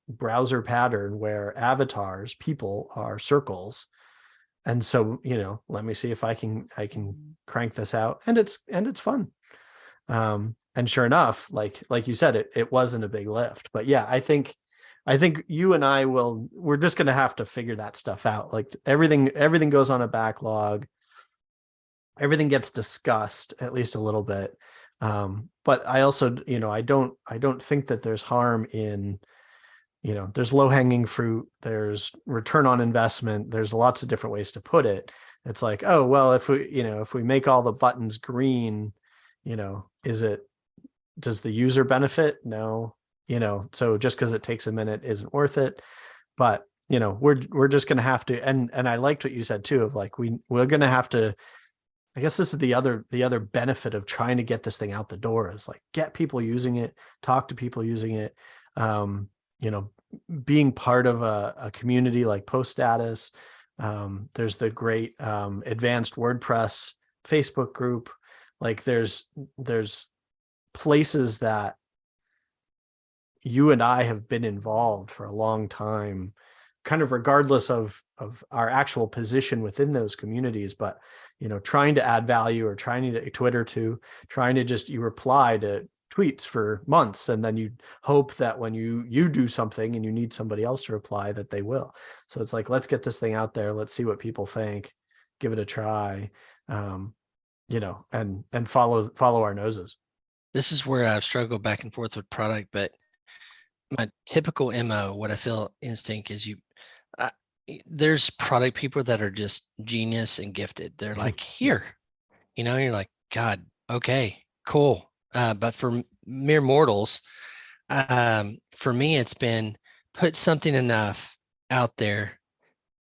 Speaker 2: browser pattern where avatars, people, are circles. And so, let me see if I can crank this out, and it's fun. And sure enough, like you said, it wasn't a big lift. But yeah, I think you and we're just going to have to figure that stuff out. Like everything goes on a backlog. Everything gets discussed at least a little bit. But I also, I don't think that there's harm in, there's low hanging fruit, there's return on investment, there's lots of different ways to put it. It's like, oh, well, if we make all the buttons green, does the user benefit? No, so just because it takes a minute isn't worth it. But, we're just going to have to, and I liked what you said too, of like, we're going to have to, I guess this is the other benefit of trying to get this thing out the door, is like, get people using it, talk to people using it, being part of a community like Post Status. There's the great advanced WordPress Facebook group. Like there's places that you and I have been involved for a long time, kind of regardless of our actual position within those communities, but trying to add value, or trying to trying to just, you reply to tweets for months, and then you hope that when you do something and you need somebody else to reply, that they will. So it's like, let's get this thing out there, let's see what people think, give it a try, and follow our noses.
Speaker 1: This is where I've struggled back and forth with product, but my typical MO, what I feel instinct is uh, there's product people that are just genius and gifted. They're like, here, you're like, God, okay, cool. But for mere mortals, for me, it's been put something enough out there,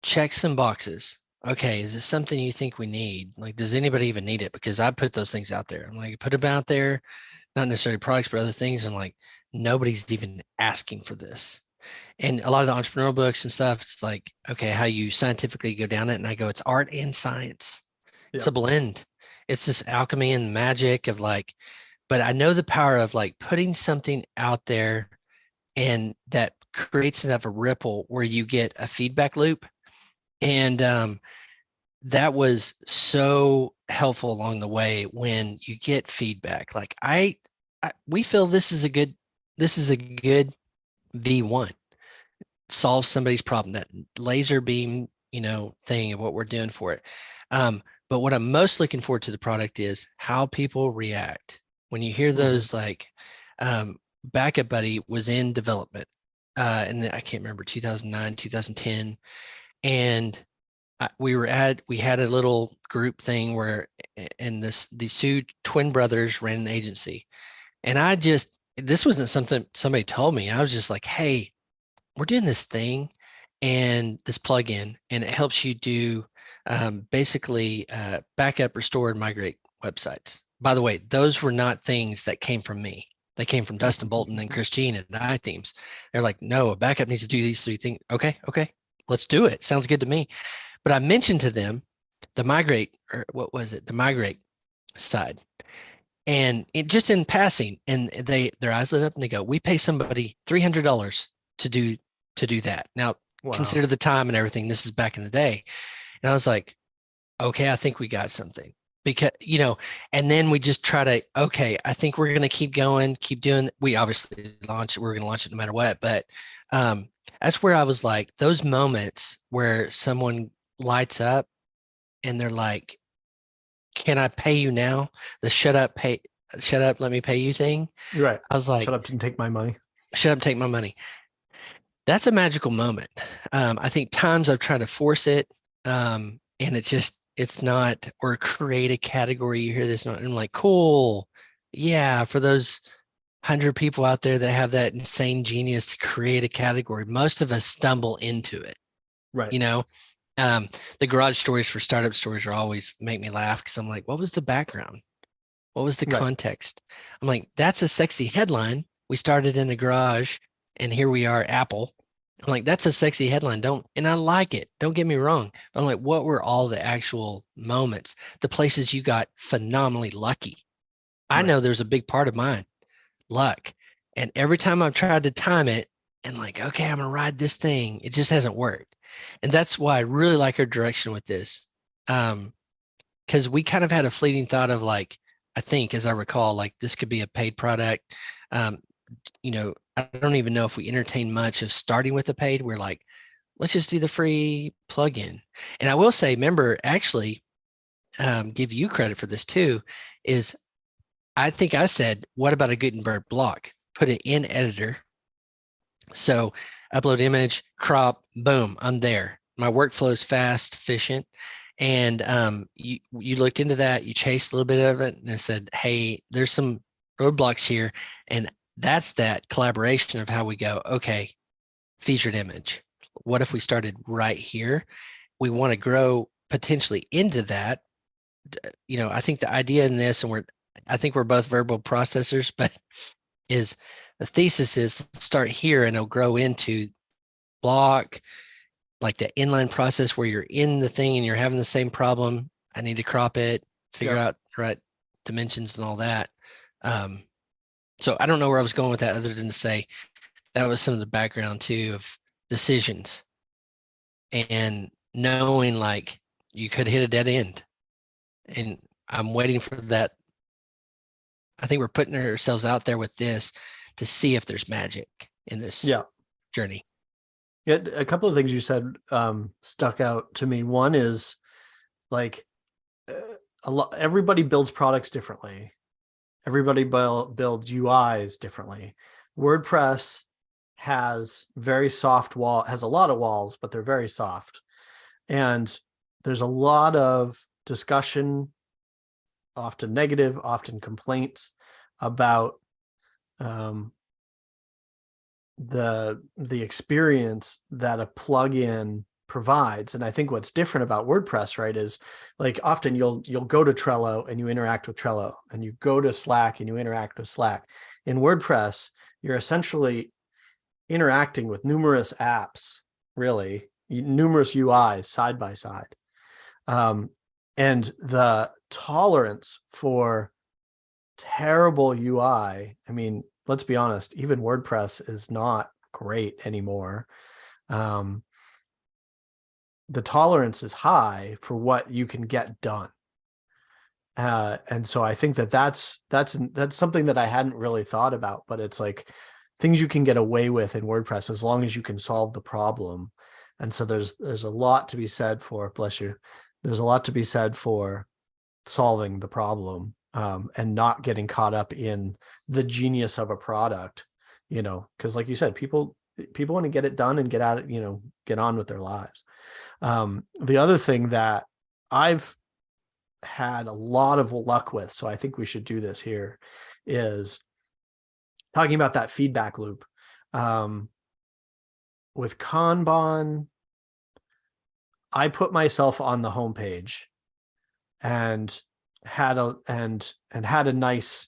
Speaker 1: check some boxes. Okay, is this something you think we need? Like, does anybody even need it? Because I put those things out there. I'm like, put them out there, not necessarily products, but other things. I'm like, nobody's even asking for this. And a lot of the entrepreneurial books and stuff, it's like, okay, how you scientifically go down it. And I go, it's art and science. It's a blend. It's this alchemy and magic of like, but I know the power of like putting something out there, and that creates enough a ripple where you get a feedback loop. And that was so helpful along the way when you get feedback. Like we feel this is a good V1, solve somebody's problem, that laser beam, thing of what we're doing for it. But what I'm most looking forward to the product is how people react when you hear those, like, Backup Buddy was in development, and I can't remember, 2009, 2010, and we had a little group thing where, and these two twin brothers ran an agency, and this wasn't something somebody told me. I was just like, hey, we're doing this thing, and this plugin, and it helps you do basically backup, restore, and migrate websites. By the way, those were not things that came from me. They came from Dustin Bolton and Chris Jean at iThemes. They're like, no, a backup needs to do these three things. Okay, let's do it. Sounds good to me. But I mentioned to them the migrate, or what was it? The migrate side. And it just in passing, and their eyes lit up and they go, we pay somebody $300 to do that. Now
Speaker 2: Wow.
Speaker 1: consider the time and everything. This is back in the day. And I was like, okay, I think we got something. Because, and then we just try to, okay, I think we're going to keep going, keep doing, we obviously launch it. We're going to launch it no matter what. But that's where I was like, those moments where someone lights up and they're like, can I pay you now? The shut up, let me pay you thing.
Speaker 2: You're right.
Speaker 1: I was like,
Speaker 2: Shut up and take my money.
Speaker 1: shut up, take my money. That's a magical moment. I think times I've tried to force it, and it's not, or create a category. You hear this, and I'm like, cool. Yeah, for those 100 people out there that have that insane genius to create a category, most of us stumble into it.
Speaker 2: Right.
Speaker 1: The garage stories for startup stories are always make me laugh because I'm like, what was the background? What was the context? I'm like, that's a sexy headline. We started in a garage and here we are, Apple. I'm like, that's a sexy headline. And I like it. Don't get me wrong. But I'm like, what were all the actual moments, the places you got phenomenally lucky? I know there's a big part of mine, luck. And every time I've tried to time it and like, okay, I'm going to ride this thing, it just hasn't worked. And that's why I really like our direction with this. Because we kind of had a fleeting thought of like, I think, as I recall, like this could be a paid product. Um, I don't even know if we entertain much of starting with a paid. We're like, let's just do the free plugin. And I will say, remember, actually, give you credit for this too, is I think I said, what about a Gutenberg block? Put it in editor. So upload image, crop, boom, I'm there. My workflow is fast, efficient. And you looked into that, you chased a little bit of it, and it said, hey, there's some roadblocks here. And that's that collaboration of how we go, okay, featured image. What if we started right here? We want to grow potentially into that. I think the idea in this, and I think we're both verbal processors, but is the thesis is start here and it'll grow into block, like the inline process where you're in the thing and you're having the same problem. I need to crop it, figure out the right dimensions and all that. So I don't know where I was going with that other than to say that was some of the background too of decisions and knowing like you could hit a dead end. And I'm waiting for that. I think we're putting ourselves out there with this to see if there's magic in this journey.
Speaker 2: Yeah, a couple of things you said stuck out to me. One is like everybody builds products differently. Everybody builds UIs differently. WordPress has very soft has a lot of walls, but they're very soft. And there's a lot of discussion, often negative, often complaints about the experience that a plugin provides. And I think what's different about WordPress, right, is like often you'll go to Trello and you interact with Trello, and you go to Slack and you interact with Slack. In WordPress, you're essentially interacting with numerous apps, really, numerous UIs side by side. And the tolerance for terrible UI, I mean, let's be honest, even WordPress is not great anymore. The tolerance is high for what you can get done. And so I think that's something that I hadn't really thought about, but it's like things you can get away with in WordPress as long as you can solve the problem. And so there's a lot to be said for, bless you, there's a lot to be said for solving the problem, and not getting caught up in the genius of a product, because like you said, people want to get it done and get out, get on with their lives. The other thing that I've had a lot of luck with, so I think we should do this here, is talking about that feedback loop. with Kanban, I put myself on the homepage and had a nice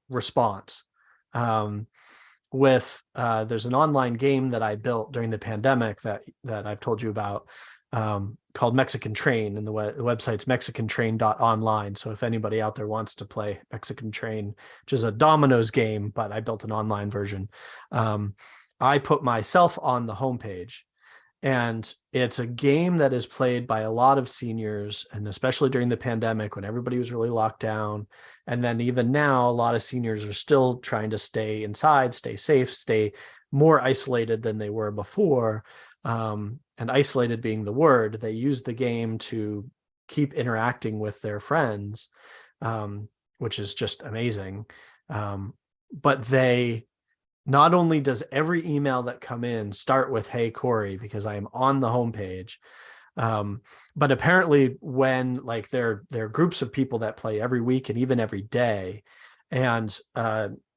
Speaker 2: response. With there's an online game that I built during the pandemic that I've told you about, called Mexican Train, and the website's mexicantrain.online. So if anybody out there wants to play Mexican Train, which is a dominoes game, but I built an online version, I put myself on the homepage. And it's a game that is played by a lot of seniors, and especially during the pandemic when everybody was really locked down. And then even now, a lot of seniors are still trying to stay inside, stay safe, stay more isolated than they were before. And isolated being the word, they use the game to keep interacting with their friends, which is just amazing. But they not only does every email that come in start with "Hey Cory," because I am on the homepage, but apparently when like there are groups of people that play every week and even every day, and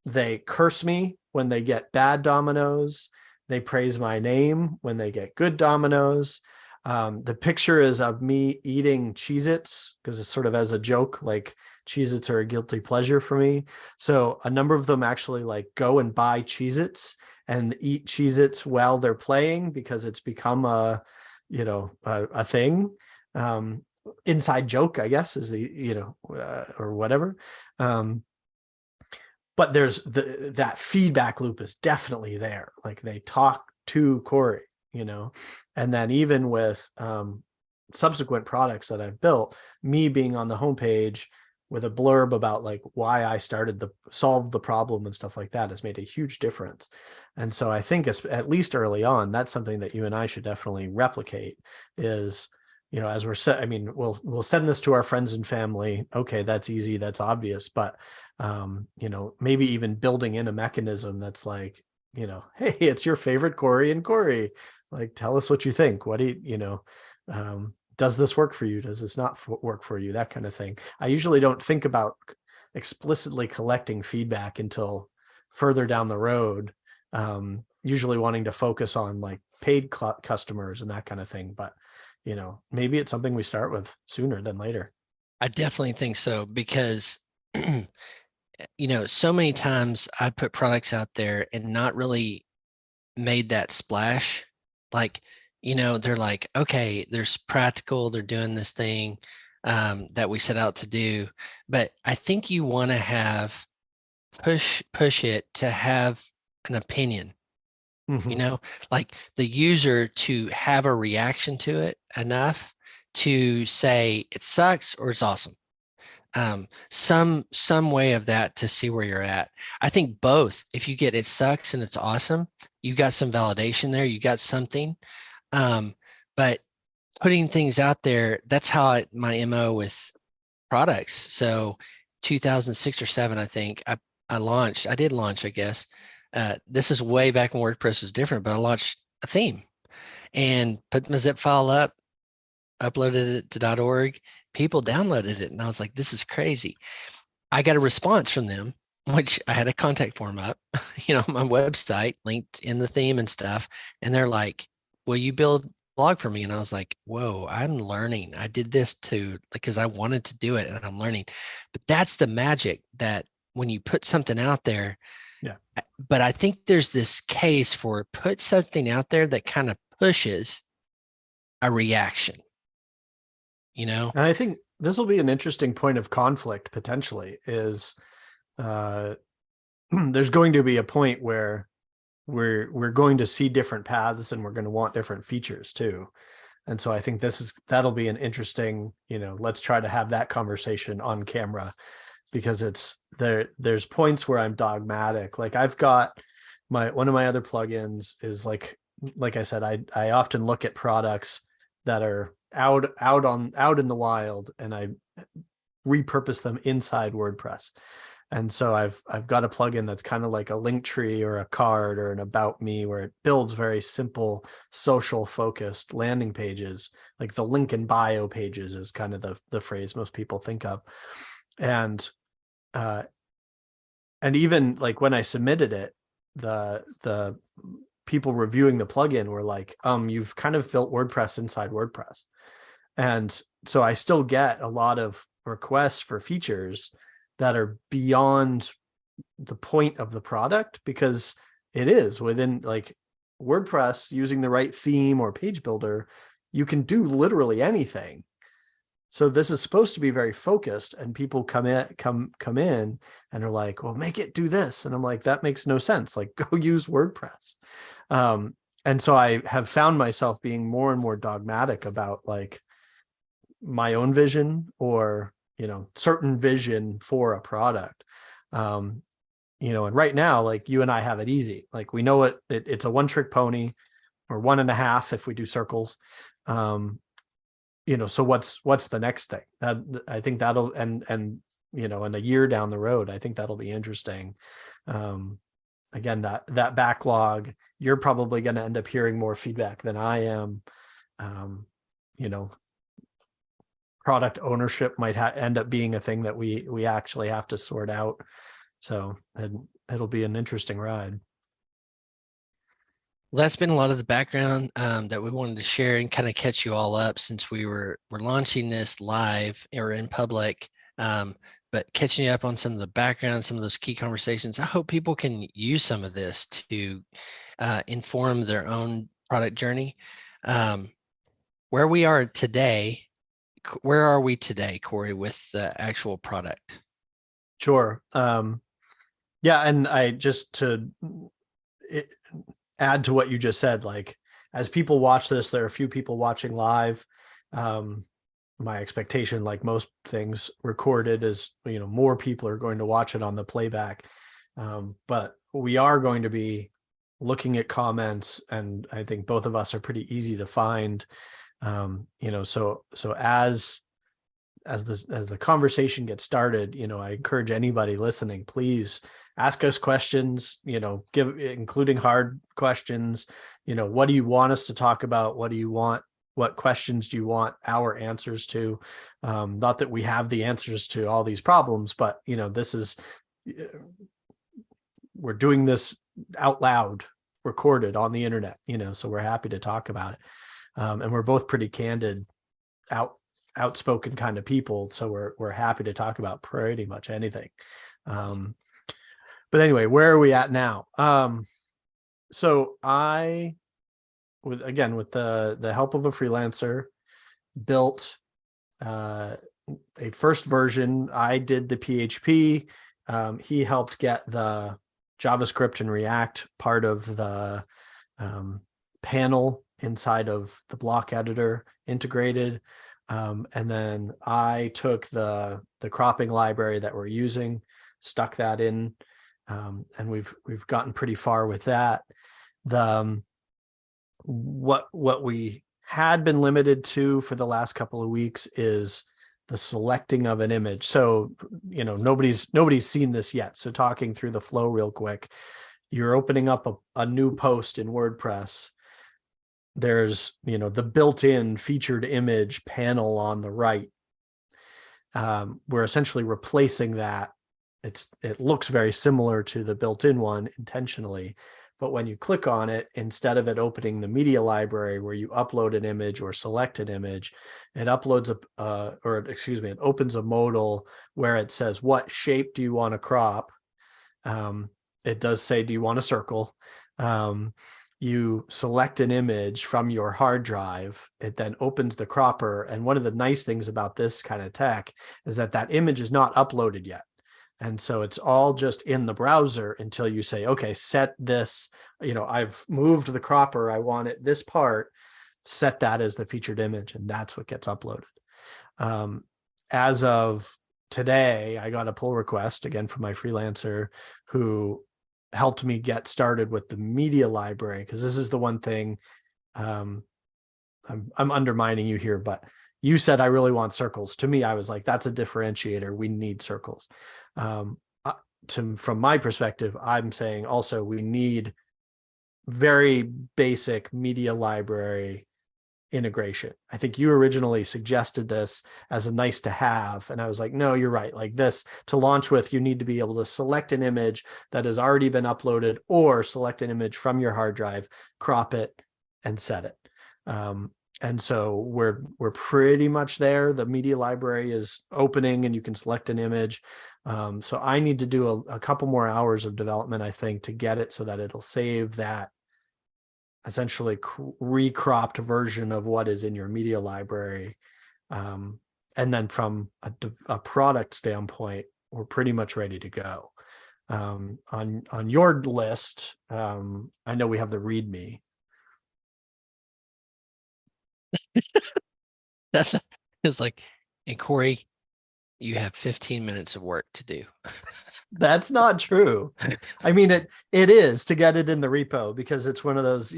Speaker 2: they curse me when they get bad dominoes. They praise my name when they get good dominoes. The picture is of me eating Cheez-Its, because it's sort of as a joke, like Cheez-Its are a guilty pleasure for me. So a number of them actually like go and buy Cheez-Its and eat Cheez-Its while they're playing, because it's become a thing. Inside joke, I guess, is or whatever. But there's that feedback loop is definitely there. Like they talk to Cory, and then even with subsequent products that I've built, me being on the homepage with a blurb about like why I solved the problem and stuff like that has made a huge difference. And so I think at least early on, that's something that you and I should definitely replicate is, as we'll send this to our friends and family. Okay, that's easy. That's obvious. But, maybe even building in a mechanism that's like, hey, it's your favorite Cory and Cory. Like, tell us what you think. What do does this work for you? Does this not work for you? That kind of thing. I usually don't think about explicitly collecting feedback until further down the road, usually wanting to focus on like paid customers and that kind of thing. But, maybe it's something we start with sooner than later.
Speaker 1: I definitely think so, because so many times I put products out there and not really made that splash. Like, they're like, okay, there's practical, they're doing this thing that we set out to do. But I think you want to push it to have an opinion,
Speaker 2: Mm-hmm.
Speaker 1: like the user to have a reaction to it enough to say it sucks or it's awesome. Some way of that to see where you're at. I think both. If you get it sucks and it's awesome, you got some validation there, you got something. But putting things out there, that's how my MO with products. So 2006 or 7, I think I did launch, I guess. This is way back when WordPress was different, but I launched a theme and put my zip file up, uploaded it to .org. People downloaded it, and I was like, this is crazy. I got a response from them, which I had a contact form up, my website linked in the theme and stuff. And they're like, will you build a blog for me? And I was like, whoa, I'm learning. I did this because I wanted to do it and I'm learning. But that's the magic, that when you put something out there.
Speaker 2: Yeah.
Speaker 1: But I think there's this case for put something out there that kind of pushes a reaction,
Speaker 2: And I think this will be an interesting point of conflict potentially is there's going to be a point where we're going to see different paths and we're going to want different features too. And so I think that'll be an interesting, let's try to have that conversation on camera, because there's points where I'm dogmatic. Like I've got one of my other plugins is like I said, I often look at products that are out in the wild and I repurpose them inside WordPress. And so I've got a plugin that's kind of like a link tree or a card or an about me, where it builds very simple social focused landing pages. Like the link in bio pages is kind of the phrase most people think of. And even like when I submitted it, the people reviewing the plugin were like, you've kind of built WordPress inside WordPress. And so I still get a lot of requests for features that are beyond the point of the product, because it is within like WordPress, using the right theme or page builder, you can do literally anything. So this is supposed to be very focused, and people come in and are like, well, make it do this. And I'm like, that makes no sense. Like, go use WordPress. And so I have found myself being more and more dogmatic about like my own vision, or, certain vision for a product. And right now, like you and I have it easy. Like we know it's a one-trick pony, or one and a half if we do circles. So what's the next thing? That I think that'll, and in a year down the road, I think that'll be interesting. Again, that backlog, you're probably going to end up hearing more feedback than I am. Product ownership might end up being a thing that we actually have to sort out. So it'll be an interesting ride.
Speaker 1: Well, that's been a lot of the background that we wanted to share and kind of catch you all up, since we're launching this live or in public. But catching you up on some of the background, some of those key conversations. I hope people can use some of this to inform their own product journey. Where are we today, Cory, with the actual product?
Speaker 2: Sure. Yeah, and I just to add to what you just said, like as people watch this, there are a few people watching live. My expectation, like most things recorded, is more people are going to watch it on the playback. But we are going to be looking at comments, and I think both of us are pretty easy to find. So as the conversation gets started, I encourage anybody listening, please ask us questions, including hard questions. What do you want us to talk about? What questions do you want our answers to? Not that we have the answers to all these problems, but we're doing this out loud, recorded on the internet, so we're happy to talk about it. And we're both pretty candid, outspoken kind of people, so we're happy to talk about pretty much anything. But anyway, where are we at now? So I, with the help of a freelancer, built a first version. I did the PHP. He helped get the JavaScript and React part of the panel inside of the block editor integrated. And then I took the cropping library that we're using, stuck that in, and we've gotten pretty far with that. What we had been limited to for the last couple of weeks is the selecting of an image. So, nobody's seen this yet. So talking through the flow real quick, you're opening up a new post in WordPress. There's, the built-in featured image panel on the right. We're essentially replacing that. It looks very similar to the built-in one intentionally, but when you click on it, instead of it opening the media library where you upload an image or select an image, it opens a modal where it says, what shape do you want to crop? It does say, do you want a circle? You select an image from your hard drive, it then opens the cropper. And one of the nice things about this kind of tech is that image is not uploaded yet. And so it's all just in the browser until you say, okay, set this, I've moved the cropper, I want it this part, set that as the featured image, and that's what gets uploaded. As of today, I got a pull request again from my freelancer who helped me get started with the media library, because this is the one thing, I'm undermining you here, but you said I really want circles. To me, I was like, that's a differentiator. We need circles. From my perspective, I'm saying also we need very basic media library integration. I think you originally suggested this as a nice to have. And I was like, no, you're right. Like this, to launch with, you need to be able to select an image that has already been uploaded, or select an image from your hard drive, crop it, and set it. And so we're pretty much there. The media library is opening and you can select an image. So I need to do a couple more hours of development, I think, to get it so that it'll save that essentially recropped version of what is in your media library. And then from a product standpoint, we're pretty much ready to go. On your list, I know we have the README.
Speaker 1: That's it's like, and Cory, you have 15 minutes of work to do.
Speaker 2: That's not true. I mean, it is to get it in the repo, because it's one of those,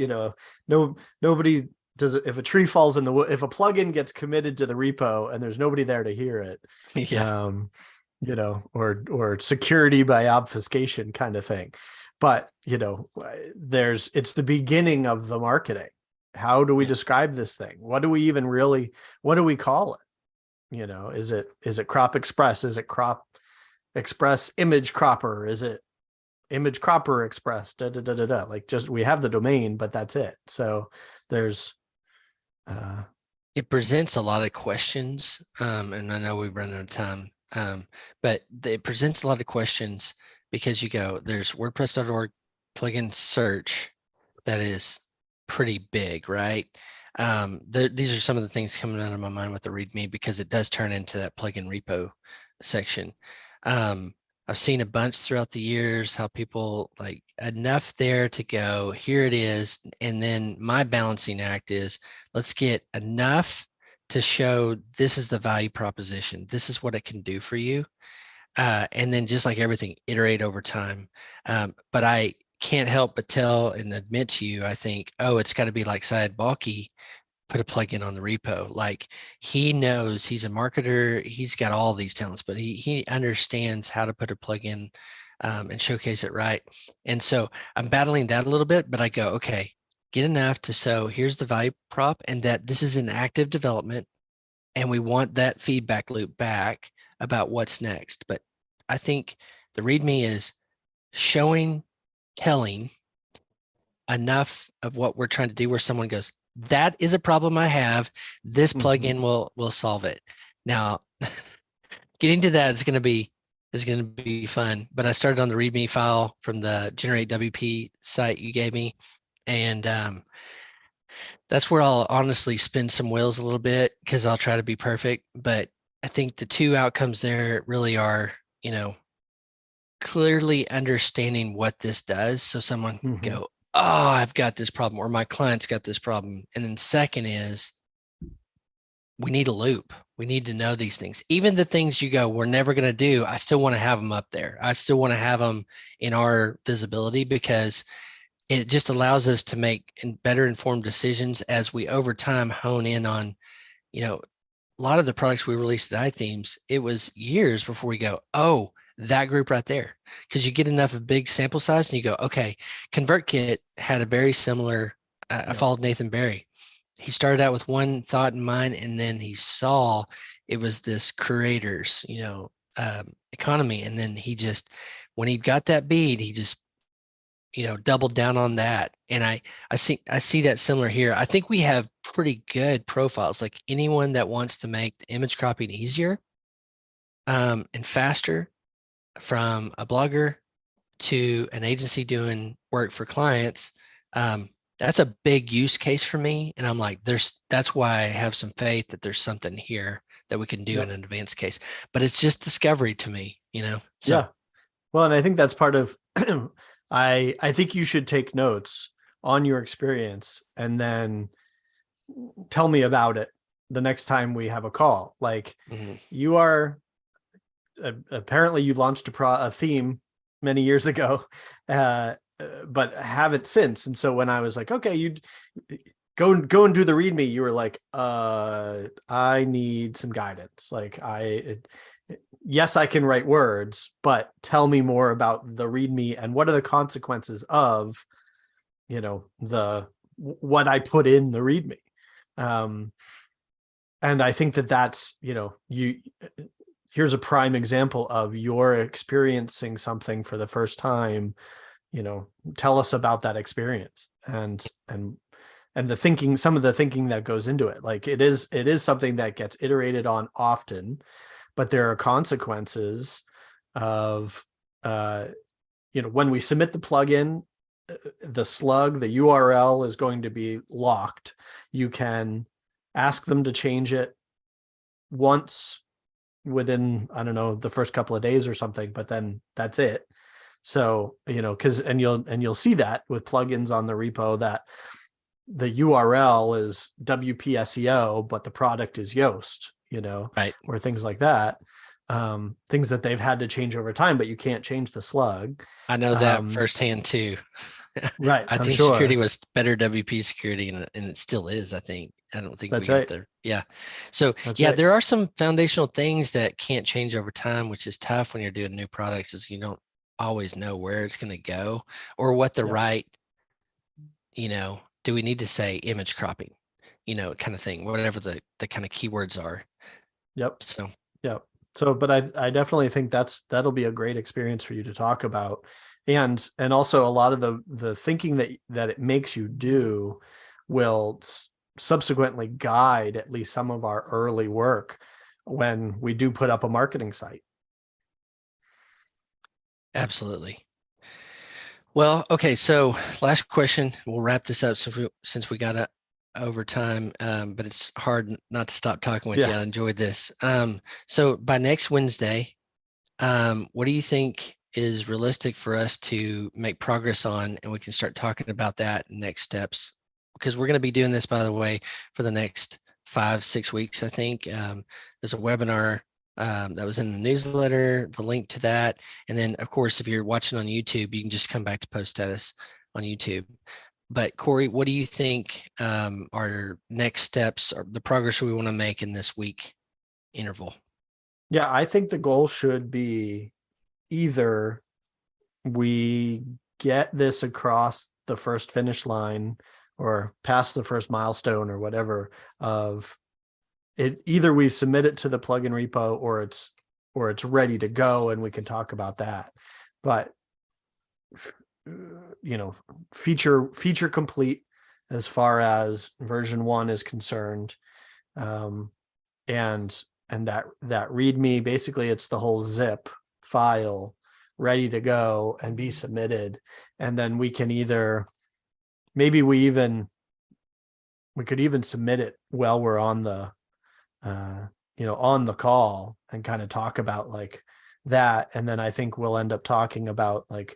Speaker 2: nobody does it. If a tree falls in the wood, if a plugin gets committed to the repo and there's nobody there to hear it,
Speaker 1: Yeah.
Speaker 2: or security by obfuscation kind of thing. But, it's the beginning of the marketing. How do we
Speaker 1: Yeah.
Speaker 2: describe this thing? What do we call it? Is it crop express? Is it crop express image cropper? Is it image cropper express? Like, just, we have the domain, but that's it. So there's
Speaker 1: It presents a lot of questions. And I know we've run out of time. But it presents a lot of questions because there's WordPress.org plugin search that is pretty big, right? These are some of the things coming out of my mind with the README, because it does turn into that plugin repo section. I've seen a bunch throughout the years how people like enough there to go, here it is. And then my balancing act is, let's get enough to show this is the value proposition. This is what it can do for you. And then, just like everything, iterate over time. But I can't help but tell and admit to you, I think, oh, it's got to be like Syed Balki put a plugin on the repo. Like, he knows, he's a marketer, he's got all these talents, but he understands how to put a plugin and showcase it right. And so I'm battling that a little bit, but I go, okay, get enough to, so here's the value prop, and that this is in active development, and we want that feedback loop back about what's next. But I think the README is telling enough of what we're trying to do, where someone goes, that is a problem I have. This plugin will solve it. Now, getting to that is going to be fun. But I started on the README file from the Generate WP site you gave me, and that's where I'll honestly spin some wheels a little bit, because I'll try to be perfect. But I think the two outcomes there really are, clearly understanding what this does, so someone can go, oh, I've got this problem, or my client's got this problem. And then second is, we need a loop. We need to know these things. Even the things you go, we're never going to do, I still want to have them up there. I still want to have them in our visibility, because it just allows us to make better informed decisions as we over time hone in on, a lot of the products we released at iThemes, it was years before we go, oh, that group right there. Because you get enough of big sample size and you go, okay, ConvertKit had a very similar, I followed Nathan Barry. He started out with one thought in mind, and then he saw it was this creators, economy. And then when he got that bead, he just, doubled down on that. And I see that similar here. I think we have pretty good profiles. Like, anyone that wants to make the image cropping easier and faster, from a blogger to an agency doing work for clients, that's a big use case for me. And I'm like, that's why I have some faith that there's something here that we can do in an advanced case. But it's just discovery to me, So.
Speaker 2: Yeah. Well, and I think that's part of I think you should take notes on your experience and then tell me about it the next time we have a call. Like, you are apparently you launched a theme many years ago, but haven't since. And so when I was like, okay, you go and do the README, you were like, I need some guidance. Like, yes, I can write words, but tell me more about the README and what are the consequences of, what I put in the README. And I think that that's, here's a prime example of you're experiencing something for the first time. Tell us about that experience, and the thinking, some of the thinking that goes into it. Like it is something that gets iterated on often, but there are consequences of, when we submit the plugin, the slug, the URL is going to be locked. You can ask them to change it once within, I don't know, the first couple of days or something, but then that's it. So, because you'll see that with plugins on the repo, that the URL is WPSEO, but the product is Yoast,
Speaker 1: Right.
Speaker 2: or things like that. Things that they've had to change over time, but you can't change the slug.
Speaker 1: I know that firsthand too.
Speaker 2: Right.
Speaker 1: I
Speaker 2: I'm
Speaker 1: think security
Speaker 2: sure.
Speaker 1: was better WP security, and it still is, I think. I don't think we
Speaker 2: That's
Speaker 1: got
Speaker 2: right.
Speaker 1: there. Yeah. So
Speaker 2: That's
Speaker 1: yeah,
Speaker 2: right.
Speaker 1: there are some foundational things that can't change over time, which is tough when you're doing new products, is you don't always know where it's going to go or what the
Speaker 2: Yeah.
Speaker 1: right, do we need to say image cropping, kind of thing, whatever the kind of keywords are.
Speaker 2: Yep.
Speaker 1: So
Speaker 2: Yep. So, but I definitely think that'll be a great experience for you to talk about. And also a lot of the thinking that it makes you do will subsequently guide at least some of our early work when we do put up a marketing site.
Speaker 1: absolutely. Well, okay. So last question. We'll wrap this up since we got over time, but it's hard not to stop talking with you.
Speaker 2: Yeah.
Speaker 1: I enjoyed this. So by next Wednesday, what do you think is realistic for us to make progress on, and we can start talking about that next steps? Because we're going to be doing this, by the way, for the next 5-6 weeks. I think there's a webinar that was in the newsletter, the link to that, and then of course, if you're watching on YouTube, you can just come back to post status on YouTube. But Cory, what do you think are next steps or the progress we want to make in this week interval?
Speaker 2: Yeah. I think the goal should be either we get this across the first finish line or past the first milestone or whatever of it, either we submit it to the plugin repo or it's ready to go and we can talk about that. But feature complete as far as version 1 is concerned. And that README, basically it's the whole zip file ready to go and be submitted. And then we can either, maybe we could even submit it while we're on the on the call and kind of talk about like that. And then I think we'll end up talking about like,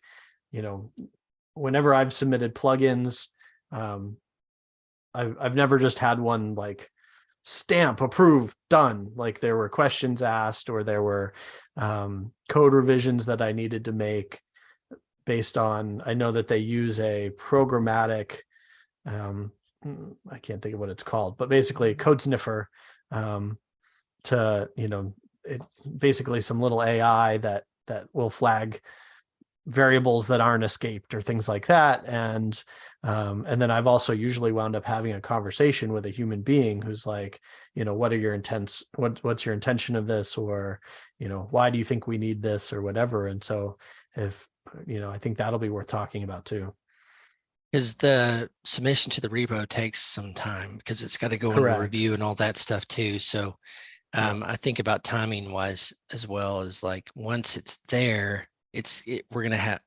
Speaker 2: whenever I've submitted plugins, I've never just had one like stamp approved done. Like there were questions asked, or there were code revisions that I needed to make based on, I know that they use a programmatic, I can't think of what it's called, but basically code sniffer, to, it basically some little AI that will flag variables that aren't escaped or things like that. And then I've also usually wound up having a conversation with a human being who's like, what are your intents? What's your intention of this? Or, why do you think we need this or whatever? And so if, I think that'll be worth talking about too.
Speaker 1: Because the submission to the repo takes some time because it's got to go under
Speaker 2: Correct.
Speaker 1: review and all that stuff too. So
Speaker 2: Yeah.
Speaker 1: I think about timing wise as well, as like once it's there, we're gonna have,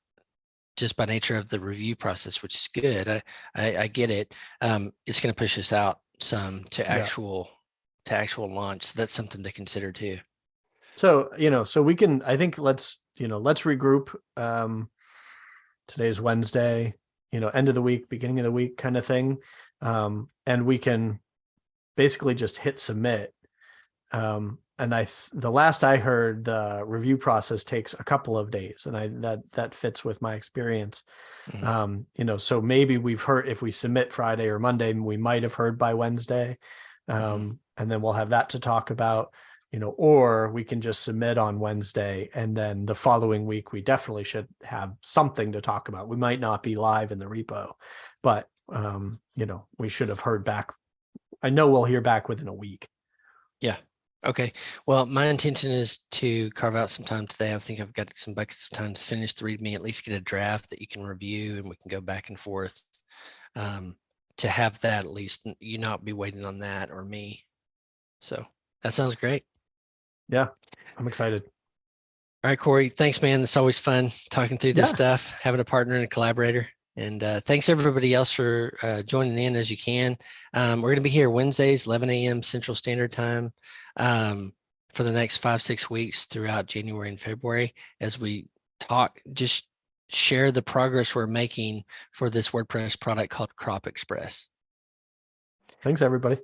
Speaker 1: just by nature of the review process, which is good. I get it. It's gonna push us out some to
Speaker 2: Yeah.
Speaker 1: actual launch. So that's something to consider too.
Speaker 2: So, so we can, I think let's regroup. Today's Wednesday, end of the week, beginning of the week kind of thing. And we can basically just hit submit. And the last I heard, the review process takes a couple of days, and that fits with my experience. So maybe we've heard, if we submit Friday or Monday, we might have heard by Wednesday. And then we'll have that to talk about, or we can just submit on Wednesday, and then the following week we definitely should have something to talk about. We might not be live in the repo, but we should have heard back I know we'll hear back within a week.
Speaker 1: Yeah. Okay. Well, my intention is to carve out some time today. I think I've got some buckets of time to finish the README, at least get a draft that you can review and we can go back and forth. To have that, at least you not be waiting on that or me. So that sounds great.
Speaker 2: Yeah, I'm excited.
Speaker 1: All right, Cory. Thanks, man. It's always fun talking through this
Speaker 2: Yeah,
Speaker 1: stuff, having a partner and a collaborator. And thanks everybody else for joining in as you can. We're going to be here Wednesdays, 11 a.m. Central Standard Time for the next 5-6 weeks throughout January and February as we talk, just share the progress we're making for this WordPress product called Crop Express.
Speaker 2: thanks everybody.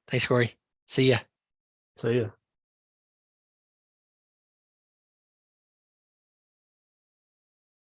Speaker 1: Thanks, Cory. See ya.
Speaker 2: See ya.